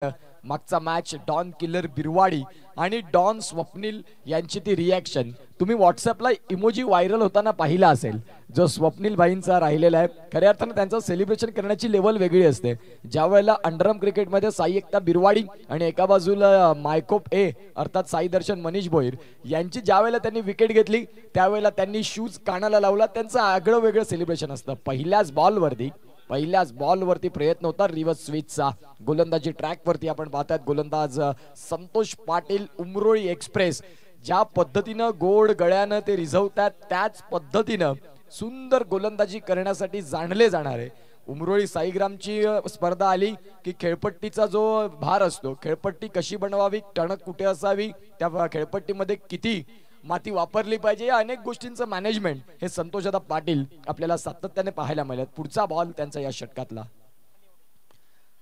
मागचा match don killer Birwadi आणि don Swapnil यांची ती रिॲक्शन तुम्ही व्हॉट्सअपला इमोजी व्हायरल होताना पाहिला असेल, जो स्वप्नील भाईंचा राहिलेला आहे. खऱ्या अर्थानं त्यांचं सेलिब्रेशन करण्याची लेवल वेगळी असते. ज्या वेळेला अंडरआर्म क्रिकेटमध्ये साई एकता बिरवाडी आणि एका बाजूला मायकोप ए अर्थात साई दर्शन मनीष भोईर यांची ज्या वेळेला त्यांनी विकेट घेतली त्यावेळेला त्यांनी शूज कानाला लावला. त्यांचं आगळं वेगळं सेलिब्रेशन असतं. पहिल्याच बॉलवरती प्रयत्न होता रिव्हर्स स्विचचा. गोलंदाजी ट्रॅकवरती आपण पाहतात गोलंदाज संतोष पाटील उमरोळी एक्सप्रेस ज्या पद्धतीनं गोड गळ्यानं ते रिझवतात त्याच पद्धतीनं सुंदर गोलंदाजी करण्यासाठी जाणले जाणारे उमरोळी साईग्रामची स्पर्धा आली की खेळपट्टीचा जो भार असतो, खेळपट्टी कशी बनवावी, टणक कुठे असावी, त्या खेळपट्टीमध्ये किती माती वापरली पाहिजे, या अनेक गोष्टींचं मॅनेजमेंट हे संतोषदा पाटील आपल्याला सातत्याने पाहायला मिळत. पुढचा बॉल त्यांचा या षटकातला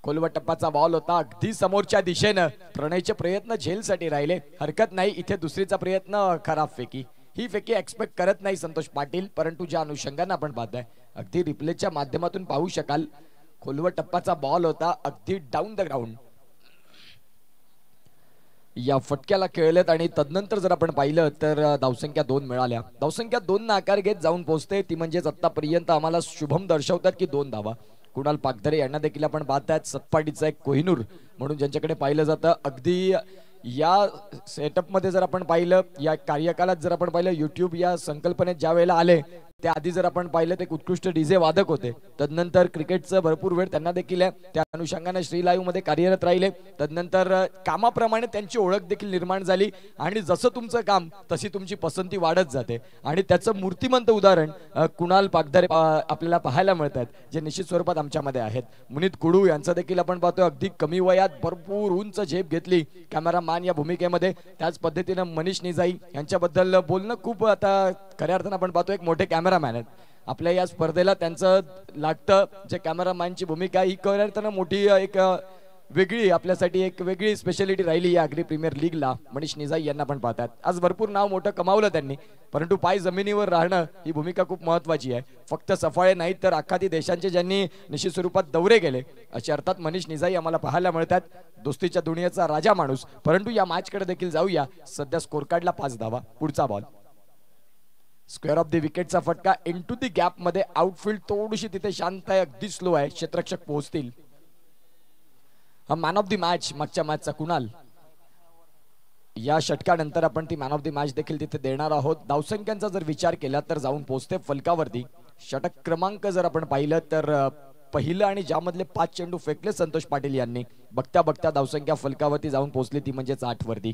खोलवट टप्प्याचा बॉल होता. अगदी समोरच्या दिशेनं प्रणयचे प्रयत्न झेलसाठी राहिले. हरकत नाही, इथे दुसरीचा प्रयत्न खराब फेकी. ही फेकी एक्सपेक्ट करत नाही संतोष पाटील, परंतु ज्या अनुषंगाने आपण पाहताय अगदी रिप्लेच्या माध्यमातून पाहू शकाल खोलवट टप्प्याचा बॉल होता अगदी डाऊन द ग्राउंड. या फटक्याला खेळलेत आणि तदनंतर जर आपण पाहिलं तर धावसंख्या 2 मिळाल्या. धावसंख्या 2 ना आकार घेत जाऊन पोहोचते ती म्हणजेच आतापर्यंत आम्हाला शुभम दर्शवतात की 2 धावा. कुणाल पागधरे यांना देखील आपण पाहतात सत्पाडीचा एक कोहिनूर म्हणून ज्यांच्याकडे पाहिलं जातं. अगदी या सेटअप मध्ये जर आपण पाहिलं, या कार्यकालात जर आपण पाहिलं, युट्यूब या संकल्पनेत ज्या वेळेला आले त्याआधी जर आपण पाहिलं ते उत्कृष्ट डीजे वादक होते. तदनंतर क्रिकेटचं भरपूर वेळ त्यांना देखील आहे. त्या अनुषंगाने श्री लाईव्ह मध्ये कार्यरत राहिले. तदनंतर कामाप्रमाणे त्यांची ओळख देखील निर्माण झाली आणि जसं तुमचं काम तशी तुमची पसंती वाढत जाते आणि त्याचं मूर्तिमंत उदाहरण कुणाल पागधरे आपल्याला पाहायला मिळतात जे निश्चित स्वरूपात आमच्यामध्ये आहेत. मुनीत कुडू यांचं देखील आपण पाहतोय अगदी कमी वयात भरपूर उंच झेप घेतली कॅमेरामॅन या भूमिकेमध्ये. त्याच पद्धतीनं मनीष निजाई यांच्याबद्दल बोलणं खूप आता खऱ्या अर्थानं आपण पाहतो एक मोठे कॅमेरामॅन आहेत आपल्या या स्पर्धेला. त्यांचं लागतं जे कॅमेरामॅनची भूमिका ही खऱ्या अर्थानं मोठी एक वेगळी आपल्यासाठी एक वेगळी स्पेशालिटी राहिली या अग्री प्रीमियर लीगला. मनीष निजाई यांना पण पाहतात. आज भरपूर नाव मोठं कमावलं त्यांनी, परंतु पाय जमिनीवर राहणं ही भूमिका खूप महत्वाची आहे. फक्त सफाळे नाहीत तर आखाती देशांचे ज्यांनी निश्चित स्वरूपात दौरे केले असे अर्थात मनीष निजाई आम्हाला पाहायला मिळतात. दोस्तीच्या दुनियेचा राजा माणूस. परंतु या मॅच कडे देखील जाऊया. सध्या स्कोर कार्डला 5 धावा. पुढचा बॉल स्क्वेअर ऑफ द विकेटचा फटका इनटू द गॅप मध्ये. आउटफील्ड थोडीशी तिथे शांत आहे, अगदी स्लो आहे. क्षेत्ररक्षक पोहोचतील. हा मॅन ऑफ द मॅच मागच्या मॅचचा कुणाल. या षटकानंतर आपण ती मॅन ऑफ द मॅच देखील तिथे देणार आहोत. धावसंख्यांचा जर विचार केला तर जाऊन पोहोचते फलकावरती. षटक क्रमांक जर आपण पाहिलं तर पहिलं आणि ज्यामधले 5 चेंडू फेकले संतोष पाटील यांनी, बघता बघता धावसंख्या फलकावरती जाऊन पोहोचली ती म्हणजेच 8 वरती.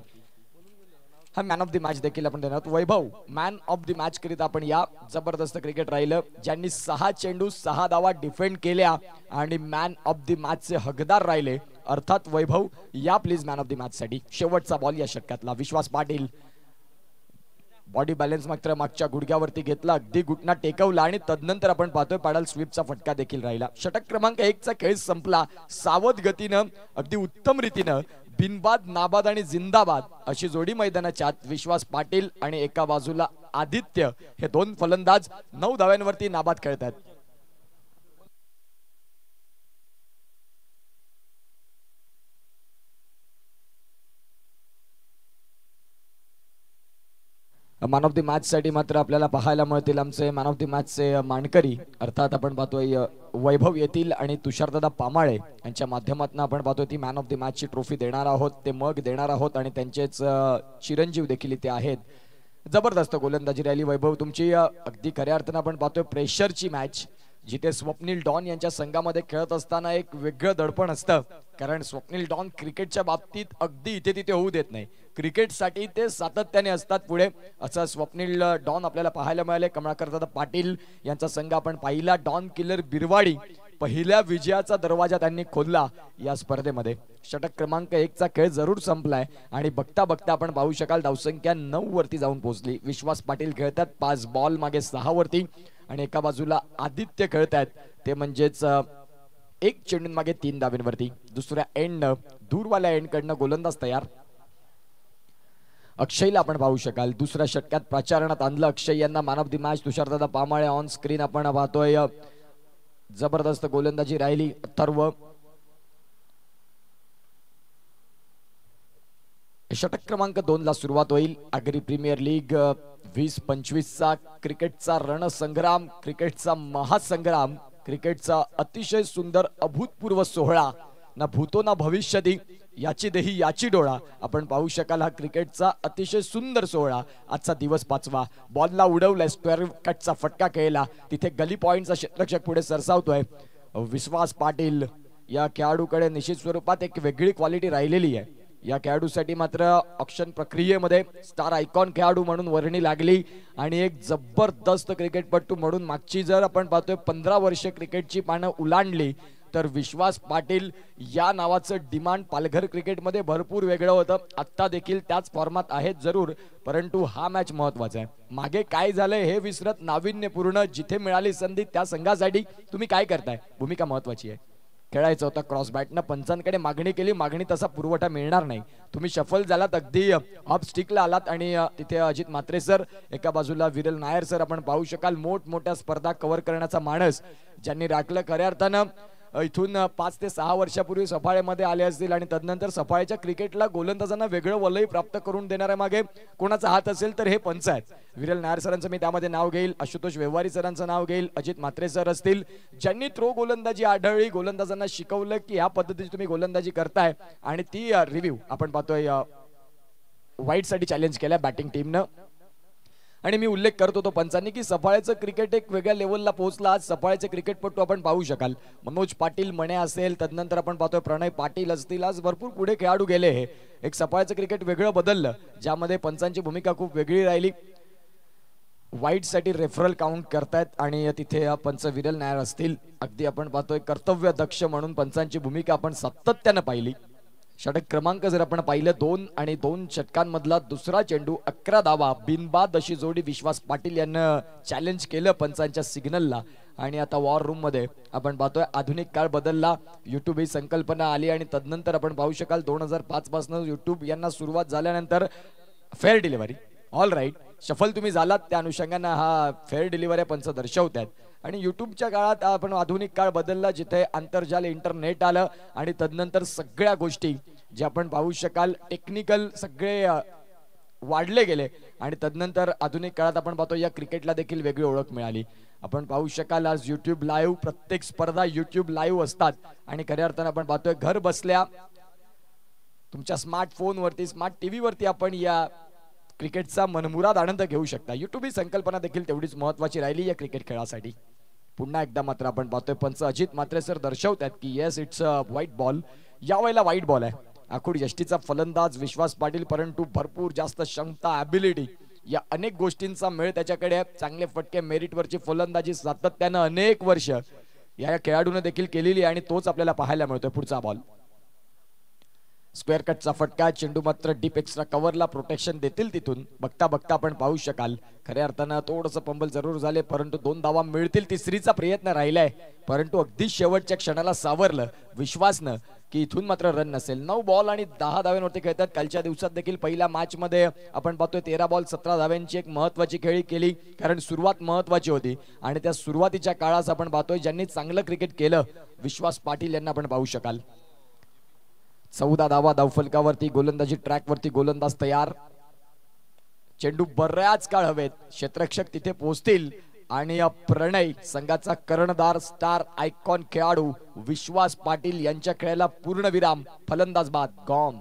हा मॅन ऑफ द मॅच देखील आपण देणार. वैभव मॅन ऑफ द मॅच करिता आपण या. जबरदस्त क्रिकेट राहिलं ज्यांनी 6 चेंडू 6 धावा डिफेंड केल्या आणि मॅन ऑफ द मॅचचे हकदार राहिले अर्थात वैभव. या please man of the match साठी. शेवटचा बॉल या षटकातला. विश्वास पाटील बॉडी बॅलन्स मात्र मागच्या गुडघ्यावरती घेतला, अगदी घुटना टेकवला आणि तदनंतर आपण पाहतोय पॅडल स्वीपचा फटका देखील राहिला. षटक क्रमांक 1 चा खेळ संपला. सावध गतीनं अगदी उत्तम रीतीनं बिनबाद नाबाद आणि जिंदाबाद अशी जोडी मैदानाच्या आत. विश्वास पाटील आणि एका बाजूला आदित्य हे 2 फलंदाज 9 धाव्यांवरती नाबाद खेळतात. मॅन ऑफ द मॅच साठी मात्र आपल्याला पाहायला मिळतील आमचे मॅन ऑफ द मॅचचे मानकरी अर्थात आपण पाहतोय वैभव येतील आणि तुषारदादा पामाळे यांच्या माध्यमातून आपण पाहतोय ती मॅन ऑफ द मॅचची ट्रॉफी देणार आहोत, ते मग देणार आहोत आणि त्यांचेच चिरंजीव देखील इथे आहेत. जबरदस्त गोलंदाजी राहिली वैभव तुमची. अगदी खऱ्या अर्थानं आपण पाहतोय प्रेशरची मॅच जिथे स्वप्नील डॉन यांच्या संघामध्ये खेळत असताना एक वेगळं दडपण असतं, कारण स्वप्नील डॉन क्रिकेटच्या बाबतीत अगदी इथे तिथे होऊ देत नाही. क्रिकेटसाठी ते सातत्याने असतात पुढे. असं स्वप्नील डॉन आपल्याला पाहायला मिळाले. कमळाकर दादा पाटील यांचा संघ आपण पाहिला. डॉन किलर बिरवाडी पहिल्या विजयाचा दरवाजा त्यांनी खोलला या स्पर्धेमध्ये. षटक क्रमांक 1 चा खेळ जरूर संपलाय आणि बघता बघता आपण पाहू शकाल धावसंख्या 9 वरती जाऊन पोहोचली. विश्वास पाटील खेळतात 5 बॉल मागे 6 वरती आणि एका बाजूला आदित्य खेळतात ते म्हणजेच 1 चेंडू मागे 3 धावांवरती. दुसऱ्या एंड दूरवाल्या एंड कडनं गोलंदाज तयार. अक्षयला आपण पाहू शकाल दुसऱ्या षटकात प्रचारणात आणलं अक्षय यांना. मॅन ऑफ द मॅच तुषारदादा पामाळे ऑन स्क्रीन आपण पाहतोय. जबरदस्त गोलंदाजी राहिली. अथर्व षटक क्रमांक 2 ला सुरुवात होईल. आगरी प्रीमियर लीग 20-25चा क्रिकेटचा रणसंग्राम, क्रिकेटचा महासंग्राम, क्रिकेटचा अतिशय सुंदर अभूतपूर्व सोहळा. ना भूतो ना भविष्यती, याची देही याची डोळा. आपण पाहू शकाल हा क्रिकेटचा अतिशय सुंदर सोहळा. आजचा दिवस 5वा. बॉलला उडवलाय, स्क्वेअर कटचा फटका खेळला, तिथे गली पॉइंटचा क्षेत्ररक्षक पुढे सरसावतोय. विश्वास पाटील या खेळाडूकडे निश्चित स्वरूपात एक वेगळी क्वालिटी राहिलेली आहे. या खेळाडूसाठी मात्र ऑक्शन प्रक्रियेमध्ये स्टार आयकॉन खेळाडू म्हणून वर्णी लागली आणि एक जबरदस्त क्रिकेटपटू म्हणून मागची जर आपण पाहतोय 15 वर्षे क्रिकेटची पानं उलांडली तर विश्वास पाटील या नावाचं डिमांड पालघर क्रिकेटमध्ये भरपूर वेगळं होतं. आत्ता देखील त्याच फॉर्मात आहेत जरूर, परंतु हा मॅच महत्वाचा आहे. मागे काय झालंय हे विसरत नाविन्यपूर्ण जिथे मिळाली संधी त्या संघासाठी तुम्ही काय करताय, भूमिका महत्वाची आहे. खेळायचं होतं क्रॉस बॅटनं, पंचांकडे मागणी केली, मागणी तसा पुरवठा मिळणार नाही. तुम्ही शफल झालात, अगदी ऑफ स्टिकला आलात आणि तिथे अजित म्हात्रे सर, एका बाजूला विरल नायर सर आपण पाहू शकाल. मोठमोठ्या स्पर्धा कव्हर करण्याचा माणस ज्यांनी राखलं. खऱ्या अर्थानं इथून 5 ते 6 वर्षापूर्वी सफाळेमध्ये आले असतील आणि तदनंतर सफाळेच्या क्रिकेटला गोलंदाजांना वेगळं वलय प्राप्त करून देणाऱ्या मागे कोणाचा हात असेल तर हे पंच आहेत. विरल नायर सरांचं मी त्यामध्ये नाव घेईल, आशुतोष व्यवहारी सरांचं नाव घेईल, अजित म्हात्रे सर असतील ज्यांनी थ्रो गोलंदाजी आढळली, गोलंदाजांना शिकवलं की ह्या पद्धतीची तुम्ही गोलंदाजी करताय आणि ती रिव्ह्यू आपण पाहतोय वाईट साठी चॅलेंज केल्या बॅटिंग टीमनं. आणि मी उल्लेख करतो तो पंचांनी की सफाळ्याचं क्रिकेट एक वेगळ्या लेवलला पोहोचला. आज सफाळ्याचे क्रिकेटपटू आपण पाहू शकाल, मनोज पाटील मणे असेल, तदनंतर आपण पाहतोय प्रणय पाटील असतील, आज भरपूर पुढे खेळाडू गेले. हे एक सफाळ्याचं क्रिकेट वेगळं बदललं ज्यामध्ये पंचांची भूमिका खूप वेगळी राहिली. वाईट साठी रेफरल काउंट करतायत आणि तिथे पंच विरल नायर असतील. अगदी आपण पाहतोय कर्तव्य दक्ष म्हणून पंचांची भूमिका आपण सातत्यानं पाहिली. षटक क्रमांक जर आपण पाहिलं 2 आणि 2 षटकांमधला दुसरा चेंडू 11 धावा बिनबाद अशी जोडी विश्वास पाटील यांना चॅलेंज केलं पंचांच्या सिग्नलला. आणि आता वॉर रूम मध्ये आपण पाहतोय आधुनिक काळ बदलला, युट्यूब ही संकल्पना आली आणि तदनंतर आपण पाहू शकाल 2005 पासून युट्यूब यांना सुरुवात झाल्यानंतर fair delivery, all right shuffle तुम्ही झालात त्या अनुषंगाने हा फेअर डिलिव्हरी पंच दर्शवतात. आणि युट्यूबच्या काळात आपण आधुनिक काळ बदलला जिथे आंतरजाल इंटरनेट आलं आणि तदनंतर सगळ्या गोष्टी जे आपण पाहू शकाल टेक्निकल सगळे वाढले गेले आणि तदनंतर आधुनिक काळात आपण पाहतो या क्रिकेटला देखील वेगळी ओळख मिळाली. आपण पाहू शकाल आज युट्यूब लाईव्ह, प्रत्येक स्पर्धा युट्यूब लाईव्ह असतात आणि खऱ्या अर्थाने आपण पाहतोय घर बसल्या तुमच्या स्मार्टफोन वरती, स्मार्ट टीव्ही वरती आपण या क्रिकेटचा मनमुराद आनंद घेऊ शकता. युट्यूब ही संकल्पना देखील तेवढीच महत्वाची राहिली या क्रिकेट खेळासाठी. पुन्हा एकदा मात्र आपण पाहतोय पंच अजित म्हात्रे सर दर्शवतात की yes it's a white ball. यावेळेला व्हाईट बॉल आहे. आखूड यष्टीचा फलंदाज विश्वास पाटील, परंतु भरपूर जास्त क्षमता, ॲबिलिटी या अनेक गोष्टींचा मेळ त्याच्याकडे. चांगले फटके, मेरिटवरची फलंदाजी सातत्यानं अनेक वर्ष या खेळाडूने देखील केलेली आणि तोच आपल्याला पाहायला मिळतोय. पुढचा बॉल स्क्वेअर कटचा फटका, चेंडू मात्र डीप एक्स्ट्रा कव्हरला प्रोटेक्शन देतील तिथून. बघता बघता आपण पाहू शकाल खऱ्या अर्थानं थोडंसं पंबल जरूर झाले, परंतु 2 धावा मिळतील. तिसरीचा प्रयत्न राहिलाय, परंतु अगदी शेवटच्या क्षणाला सावरलं विश्वासनं की इथून मात्र रन नसेल. 9 बॉल आणि 10 धाव्यांवरती खेळतात. कालच्या दिवसात देखील पहिल्या मॅच मध्ये आपण पाहतोय 13 बॉल 17 धाव्यांची एक महत्वाची खेळी केली, कारण सुरुवात महत्वाची होती आणि त्या सुरुवातीच्या काळात आपण पाहतोय ज्यांनी चांगलं क्रिकेट केलं विश्वास पाटील यांना आपण पाहू शकाल. 14 धावा धावफलकावरती, गोलंदाजी ट्रॅक वरती गोलंदाज तयार. चेंडू बऱ्याच काळ हवेत, क्षेत्ररक्षक तिथे पोहोचतील आणि प्रणय संघाचा कर्णधार स्टार आयकॉन खेळाडू विश्वास पाटील यांच्या खेळाला पूर्ण विराम. फलंदाज बाद, गॉन.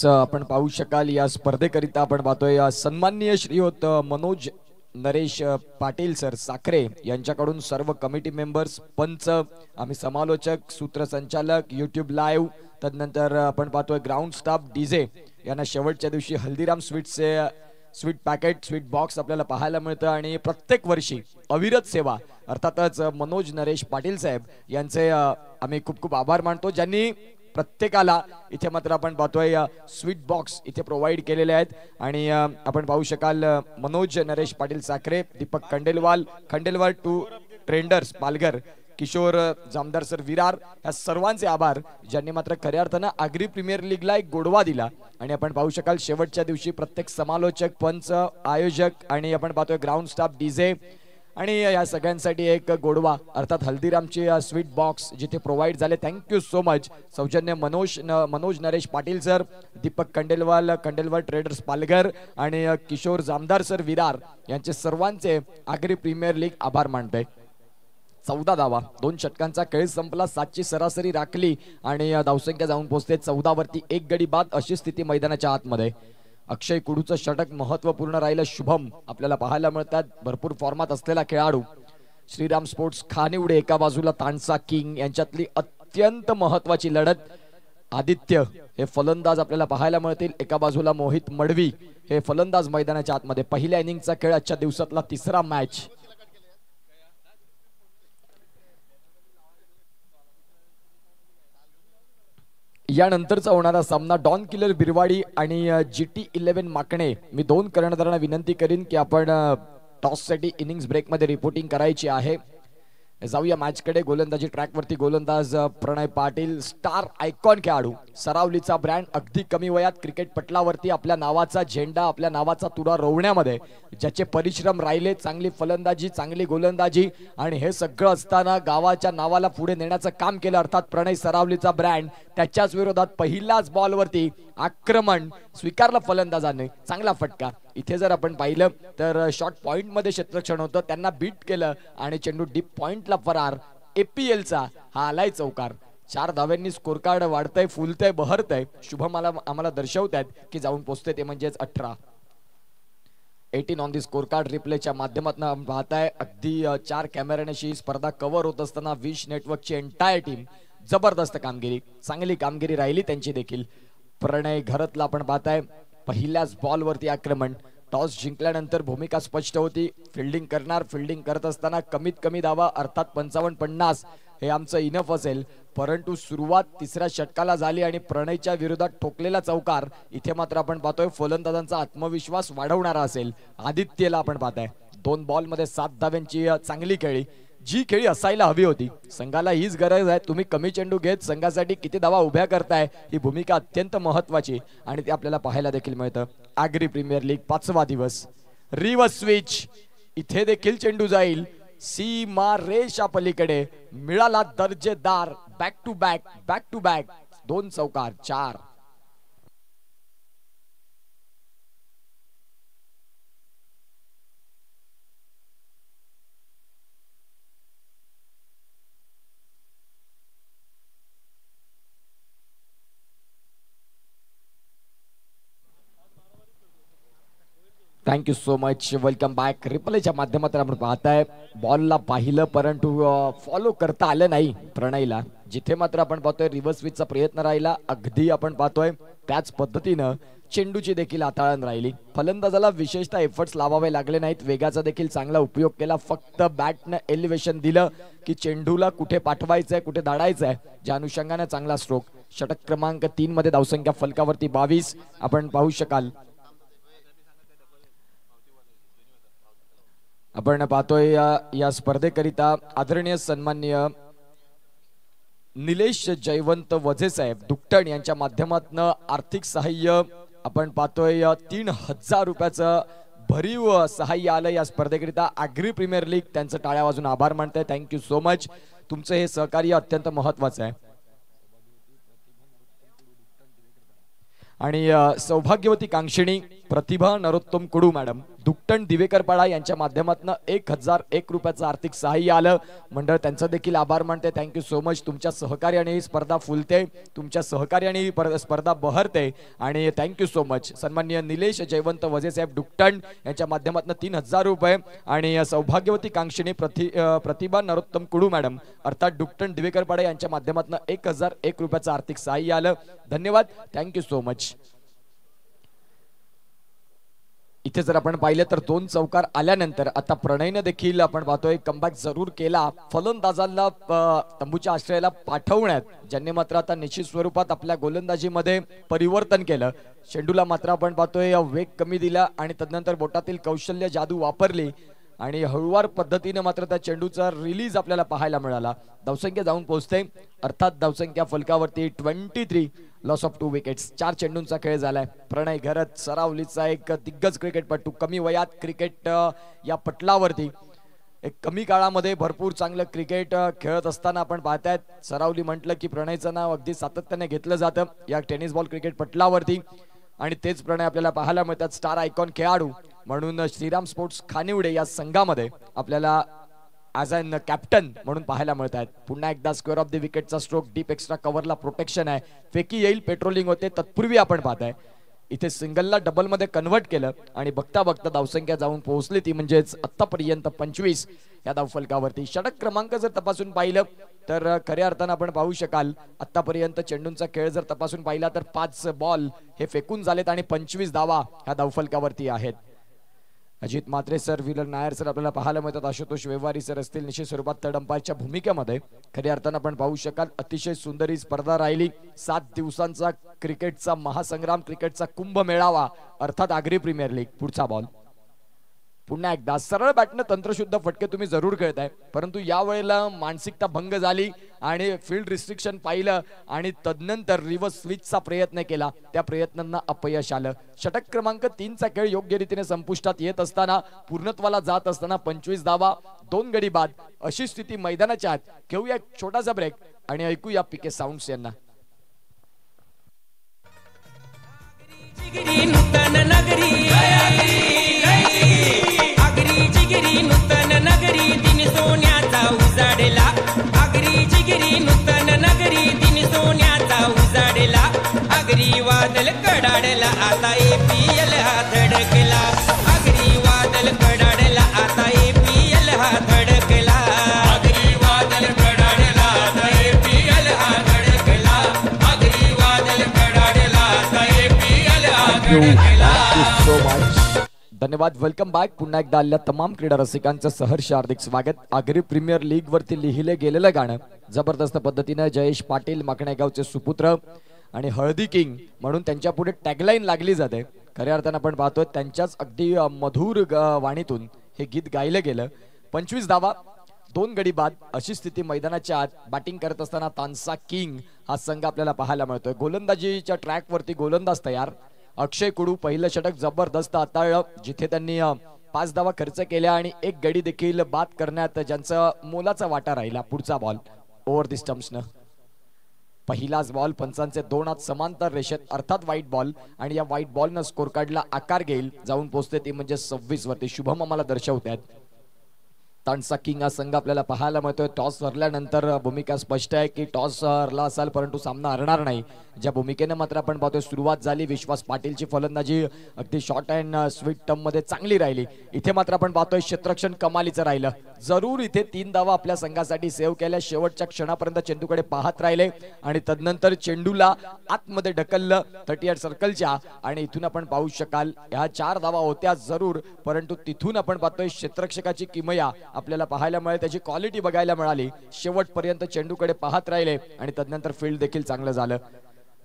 आपण पाहू शकाल या स्पर्धेकरिता आपण पाहतोय सन्माननीय श्रीयुत मनोज नरेश पाटील सर साखरे यांच्याकडून सर्व कमिटी मेंबर्स, पंच, आम्ही समालोचक, सूत्रसंचालक, युट्यूब लाईव्ह, तदनंतर आपण पाहतोय ग्राउंड स्टाफ, डीजे यांना शेवटच्या दिवशी हल्दीराम स्वीट्सचे स्वीट पॅकेट, स्वीट बॉक्स आपल्याला पाहायला मिळतं. आणि प्रत्येक वर्षी अविरत सेवा अर्थातच मनोज नरेश पाटील साहेब यांचे आम्ही खूप खूप आभार मानतो, ज्यांनी प्रत्येकाला इथे मात्र आपण पाहतोय स्वीट बॉक्स इथे प्रोव्हाइड केलेले आहेत आणि आपण पाहू शकाल मनोज नरेश पाटील साखरे, दीपक खंडेलवाल टू ट्रेंडर्स पालघर, किशोर जामदार सर विरार, या सर्वांचे आभार ज्यांनी मात्र खऱ्या अर्थानं आगरी प्रीमियर लीगला एक गोडवा दिला. आणि आपण पाहू शकाल शेवटच्या दिवशी प्रत्येक समालोचक, पंच, आयोजक आणि आपण पाहतोय ग्राउंड स्टाफ, डीजे आणि या सगळ्यांसाठी एक गोडवा अर्थात हल्दीरामची स्वीट बॉक्स जिथे प्रोव्हाइड झाले. Thank you so much. सौजन्य मनोज नरेश पाटील सर, दीपक खंडेलवाल ट्रेडर्स पालघर आणि किशोर जामदार सर विरार यांचे सर्वांचे आगरी प्रीमियर लीग आभार मानतोय. 14 धावा, 2 षटकांचा खेळ संपला, 7ची सरासरी राखली आणि धावसंख्या जाऊन पोहोचते 14 वरती. 1 गडी बाद अशी स्थिती मैदानाच्या आतमध्ये. अक्षय कुडूचं षटक महत्वपूर्ण राहिलं. शुभम आपल्याला पाहायला मिळतात, भरपूर फॉर्मात असलेला खेळाडू. श्रीराम स्पोर्ट्स खानिवडे एका बाजूला, तानसा किंग यांच्यातली अत्यंत महत्वाची लढत. आदित्य हे फलंदाज आपल्याला पाहायला मिळतील, एका बाजूला मोहित मडवी हे फलंदाज मैदानाच्या आतमध्ये. पहिल्या इनिंगचा खेळ, आजच्या दिवसातला तिसरा मॅच. यानंतरचा होणारा सामना डॉन किलर बिरवाडी आणि GT11 माकणे. मी 2 कर्णधारांना विनंती करीन की आपण टॉस साठी इनिंग्स ब्रेक मध्ये रिपोर्टिंग करायची आहे. जाऊया मॅच कडे. गोलंदाजी ट्रॅक वरती गोलंदाज प्रणय पाटील, स्टार आयकॉन खेळाडू, सरावलीचा ब्रँड. अगदी कमी वयात क्रिकेट पटलावरती आपल्या नावाचा झेंडा, आपल्या नावाचा तुरा रोवण्यामध्ये ज्याचे परिश्रम राहिले, चांगली फलंदाजी, चांगली गोलंदाजी आणि हे सगळं असताना गावाच्या नावाला पुढे नेण्याचं काम केलं अर्थात प्रणय सरावलीचा ब्रँड. त्याच्याच विरोधात पहिल्याच बॉलवरती आक्रमण स्वीकारलं फलंदाजाने, चांगला फटका. इथे जर आपण पाहिलं तर शॉर्ट पॉइंट मध्ये क्षेत्ररक्षण होतं, त्यांना बीट केलं आणि चेंडू डीप पॉइंटला फरार. APLचा हा आलाय चौकार. 4 धाव्यांनी स्कोर कार्ड वाढतंय, फुलतंय, बहरतंय. शुभम आम्हाला दर्शवतात की जाऊन पोहोचते ते म्हणजेच 18. 18 ऑन दी स्कोर कार्ड. रिप्लेच्या माध्यमातून पाहताय अगदी 4 कॅमेऱ्याशी स्पर्धा कव्हर होत असताना विश नेटवर्कची एंटायर टीम जबरदस्त कामगिरी, चांगली कामगिरी राहिली त्यांची देखील. प्रणय घरतला आपण पाहताय पहिल्याच बॉलवरती आक्रमण. टॉस जिंकल्यानंतर भूमिका स्पष्ट होती, फिल्डिंग करणार. फिल्डिंग करत असताना कमीत कमी धावा अर्थात 55-50 हे आमचं इनफ असेल. परंतु सुरुवात तिसऱ्या षटकाला झाली आणि प्रणयच्या विरोधात ठोकलेला चौकार इथे मात्र आपण पाहतोय फलंदाजांचा आत्मविश्वास वाढवणारा असेल. आदित्यला आपण पाहताय 2 बॉलमध्ये 7 धाव्यांची चांगली खेळी, जी खेळी असायला हवी होती. संघाला हीच गरज आहे. तुम्ही कमी चेंडू घेत संघासाठी किती धावा उभ्या करताय ही भूमिका अत्यंत महत्वाची आणि ते आपल्याला पाहायला देखील मिळतं. आगरी प्रीमियर लीग 5वा दिवस. Reverse switch. इथे देखील चेंडू जाईल सीमा रेषा पलीकडे. मिळाला दर्जेदार बॅक टू बॅक 2 चौकार, 4. Thank you so much. Welcome back. रिप्लेच्या माध्यमातून आपण पाहताय बॉलला पाहिलं परंतु फॉलो करता आलं नाही प्रणयला. जिथे मात्र आपण पाहतोय रिव्हर्स स्विचचा प्रयत्न राहिला, अगदी आपण पाहतोय त्याच पद्धतीनं चेंडूची देखील हाताळण राहिली. फलंदाजाला विशेषतः एफर्ट्स लावावे लागले नाहीत. वेगाचा देखील चांगला उपयोग केला. फक्त बॅटनं एलिव्हेशन दिलं की चेंडूला कुठे पाठवायचंय, कुठे धाडायचंय, ज्या अनुषंगाने चांगला स्ट्रोक. षटक क्रमांक 3 मध्ये धावसंख्या फलकावरती 22 आपण पाहू शकाल. आपण पाहतोय या स्पर्धेकरिता आदरणीय सन्माननीय निलेश जयवंत वझे साहेब दुकटण यांच्या माध्यमातून आर्थिक सहाय्य आपण पाहतोय 3000 रुपयाचं भरीव सहाय्य आलं या स्पर्धेकरिता. आगरी प्रीमियर लीग त्यांचं टाळ्या वाजून आभार मानतोय. Thank you so much. तुमचं हे सहकार्य अत्यंत महत्वाचं आहे. आणि सौभाग्यवती कांक्षिणी प्रतिभा नरोत्तम कुडू मॅडम दुकटण दिवेकरपाडा यांच्या माध्यमातून 1001 रुपयाचं आर्थिक सहाय्य आलं. मंडळ त्यांचा देखील आभार मानते. Thank you so much. तुमच्या सहकार्याने ही स्पर्धा फुलते, तुमच्या सहकार्याने ही स्पर्धा बहरते आणि थँक्यू सो मच. सन्माननीय निलेश जयवंत वझे साहेब दुकटण यांच्या माध्यमातून 3000 रुपये आणि सौभाग्यवती कांक्षिणी प्रतिभा नरोत्तम कुडू मॅडम अर्थात दुकटण दिवेकरपाडा यांच्या माध्यमातून 1001 रुपयाचं आर्थिक सहाय्य आलं. धन्यवाद. Thank you so much. इथे जर आपण पाहिलं तर 2 चौकार आल्यानंतर आता प्रणयने देखील आपण पाहतोय कमबॅक जरूर केला फलंदाजांना तंबूच्या आश्रयाला पाठवण्यात, ज्यांनी मात्र आता निश्चित स्वरूपात आपल्या गोलंदाजीमध्ये परिवर्तन केलं. चेंडूला मात्र आपण पाहतोय वेग कमी दिला आणि तदनंतर बोटातील कौशल्य जादू वापरली आणि हळूवार पद्धतीने मात्र त्या चेंडूचा रिलीज आपल्याला पाहायला मिळाला. धावसंख्या जाऊन पोहोचते, अर्थात धावसंख्या फलकावरती 23, लॉस ऑफ 2 विकेट्स. 4 चेंडूंचा खेळ झालाय. प्रणय घरत सरावलीचा एक दिग्गज क्रिकेटपटू, कमी वयात क्रिकेट या पटलावरती एक कमी काळामध्ये भरपूर चांगलं क्रिकेट खेळत असताना आपण पाहतायत. सरावली म्हटलं की प्रणयचं नाव अगदी सातत्याने घेतलं जातं या टेनिस बॉल क्रिकेट पटलावरती आणि तेच प्रणय आपल्याला पाहायला मिळतात. स्टार आयकॉन खेळाडू म्हणून श्रीराम स्पोर्ट्स खानिवडे या संघामध्ये आपल्याला ॲज अन कॅप्टन म्हणून पाहायला मिळत आहेत. पुन्हा एकदा स्क्वेअर ऑफ द विकेटचा स्ट्रोक, डीप एक्स्ट्रा कव्हरला प्रोटेक्शन आहे, फेकी येईल, पेट्रोलिंग होते. तत्पूर्वी आपण पाहताय इथे सिंगलला डबलमध्ये कन्वर्ट केलं आणि बघता बघता धावसंख्या जाऊन पोहोचली ती म्हणजेच आतापर्यंत 25 या धावफलकावरती. षटक क्रमांक जर तपासून पाहिलं तर खऱ्या अर्थानं आपण पाहू शकाल आतापर्यंत चेंडूंचा खेळ जर तपासून पाहिला तर 5 बॉल हे फेकून झालेत आणि 25 धावा ह्या धावफलकावरती आहेत. Ajit Mhatre sir, wheeler Nair sir आपल्याला पाहायला मिळतात. आशुतोष व्यवहारी सर असतील निश्चित स्वरूपात थर्ड अंपायरच्या भूमिकेमध्ये. खऱ्या अर्थानं आपण पाहू शकाल अतिशय सुंदर ही स्पर्धा राहिली. 7 दिवसांचा क्रिकेटचा महासंग्राम, क्रिकेटचा कुंभ मेळावा अर्थात आगरी प्रीमियर लीग. पुढचा बॉल पुन्हा एकदा सरळ बॅटनं तंत्रशुद्ध फटके तुम्ही जरूर खेळताय, परंतु या वेळेला मानसिकता भंग झाली आणि फील्ड रिस्ट्रिक्शन पाहिलं आणि तदनंतर रिव्हर्स स्विचचा प्रयत्न केला, त्या प्रयत्नांना अपयश आलं. षटक क्रमांक 3चा खेळ योग्य रीतीने संपुष्टात येत असताना, पूर्णत्वाला जात असताना 25 धावा 2 गडी बाद अशी स्थिती मैदानाच्या आत. घेऊया एक छोटासा ब्रेक आणि ऐकूया पीके साऊंड्स यांना. नूतन नगरी दिन सोन्याचा उजाडला, आगरी जिगरी नूतन नगरी दिन सोन्याचा उजाडला, आगरी वादल कडाडला आता APL हा धडकला, आगरी वादल कडाडला आता APL हा धडकला, आगरी वादल कडाडला आता APL हा धडकला, आगरी वादल कडाडला आता APL हा धडकला. सो मच, धन्यवाद. Welcome back. पुन्हा एकदा आलेल्या तमाम क्रीडा रसिकांचं सहर्ष हार्दिक स्वागत. आगरी प्रीमियर लीग वरती लिहिले गेलेलं गाणं जबरदस्त पद्धतीने जयेश पाटील माकणेगावचे सुपुत्र आणि हळदी किंग म्हणून त्यांच्या पुढे टॅगलाईन लागली जाते. खऱ्या अर्थानं आपण पाहतोय त्यांच्याच अगदी मधुर वाणीतून हे गीत गायलं गेलं. 25 धावा 2 गडी बाद अशी स्थिती मैदानाच्या आत. बॅटिंग करत असताना तानसा किंग हा संघ आपल्याला पाहायला मिळतोय. गोलंदाजीच्या ट्रॅक वरती गोलंदाज तयार. अक्षय कुडू पहिलं षटक जबरदस्त हाताळलं, जिथे त्यांनी 5 धावा खर्च केल्या आणि 1 गडी देखील बाद करण्यात ज्यांचा मोलाचा वाटा राहिला. पुढचा बॉल ओव्हर द स्टंप्सनं. पहिलाच बॉल पंचांचे 2 हात समांतर रेषेत अर्थात व्हाईट बॉल आणि या व्हाईट बॉलनं स्कोर कार्डला आकार घेईल. जाऊन पोहोचते ती म्हणजे 26 वरती. शुभम आम्हाला दर्शवतात. तानसा किंग हा संघ आपल्याला पाहायला मिळतोय. टॉस हरल्यानंतर भूमिका स्पष्ट आहे की टॉस हरला असाल परंतु सामना हरणार नाही, ज्या भूमिकेने मात्र आपण पाहतोय सुरुवात झाली. विश्वास पाटीलची फलंदाजी अगदी शॉर्ट अँड स्वीट टर्म मध्ये चांगली राहिली. इथे मात्र आपण पाहतोय क्षेत्ररक्षण कमालीचं राहिलं. जरूर इथे 3 धावा आपल्या संघासाठी सेव्ह केल्या. शेवटच्या क्षणापर्यंत चेंडूकडे पाहत राहिले आणि तदनंतर चेंडूला आतमध्ये ढकललं 38 सर्कलच्या आणि इथून आपण पाहू शकाल ह्या 4 धावा होत्या जरूर, परंतु तिथून आपण पाहतोय क्षेत्ररक्षकाची किमया आपल्याला पाहायला मिळाली, त्याची क्वालिटी बघायला मिळाली. शेवटपर्यंत चेंडूकडे पाहत राहिले आणि तदनंतर फील्ड देखील चांगलं झालं.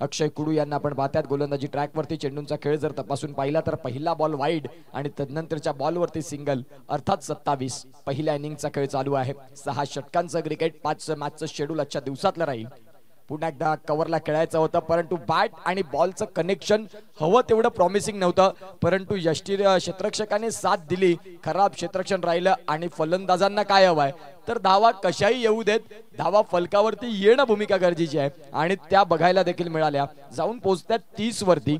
अक्षय कुडू यांना आपण पाहतात गोलंदाजी ट्रॅकवरती. चेंडूंचा खेळ जर तपासून पाहिला तर पहिला बॉल वाईड आणि तदनंतरच्या बॉलवरती सिंगल अर्थात 27. पहिल्या इनिंगचा खेळ चालू आहे. 6 षटकांचं क्रिकेट, 5 मॅचचं शेड्यूल आजच्या दिवसातलं राहील. पुन्हा एकदा कव्हरला खेळायचं होतं परंतु बॅट आणि बॉलचं कनेक्शन हवं तेवढं प्रॉमिसिंग नव्हतं, परंतु यष्टी क्षेत्ररक्षकाने साथ दिली. खराब क्षेत्ररक्षण राहिलं आणि फलंदाजांना काय हवंय तर धावा कशाही येऊ देत, धावा फलकावरती येणं भूमिका गरजेची आहे आणि त्या बघायला देखील मिळाल्या. जाऊन पोहोचतात 30 वरती.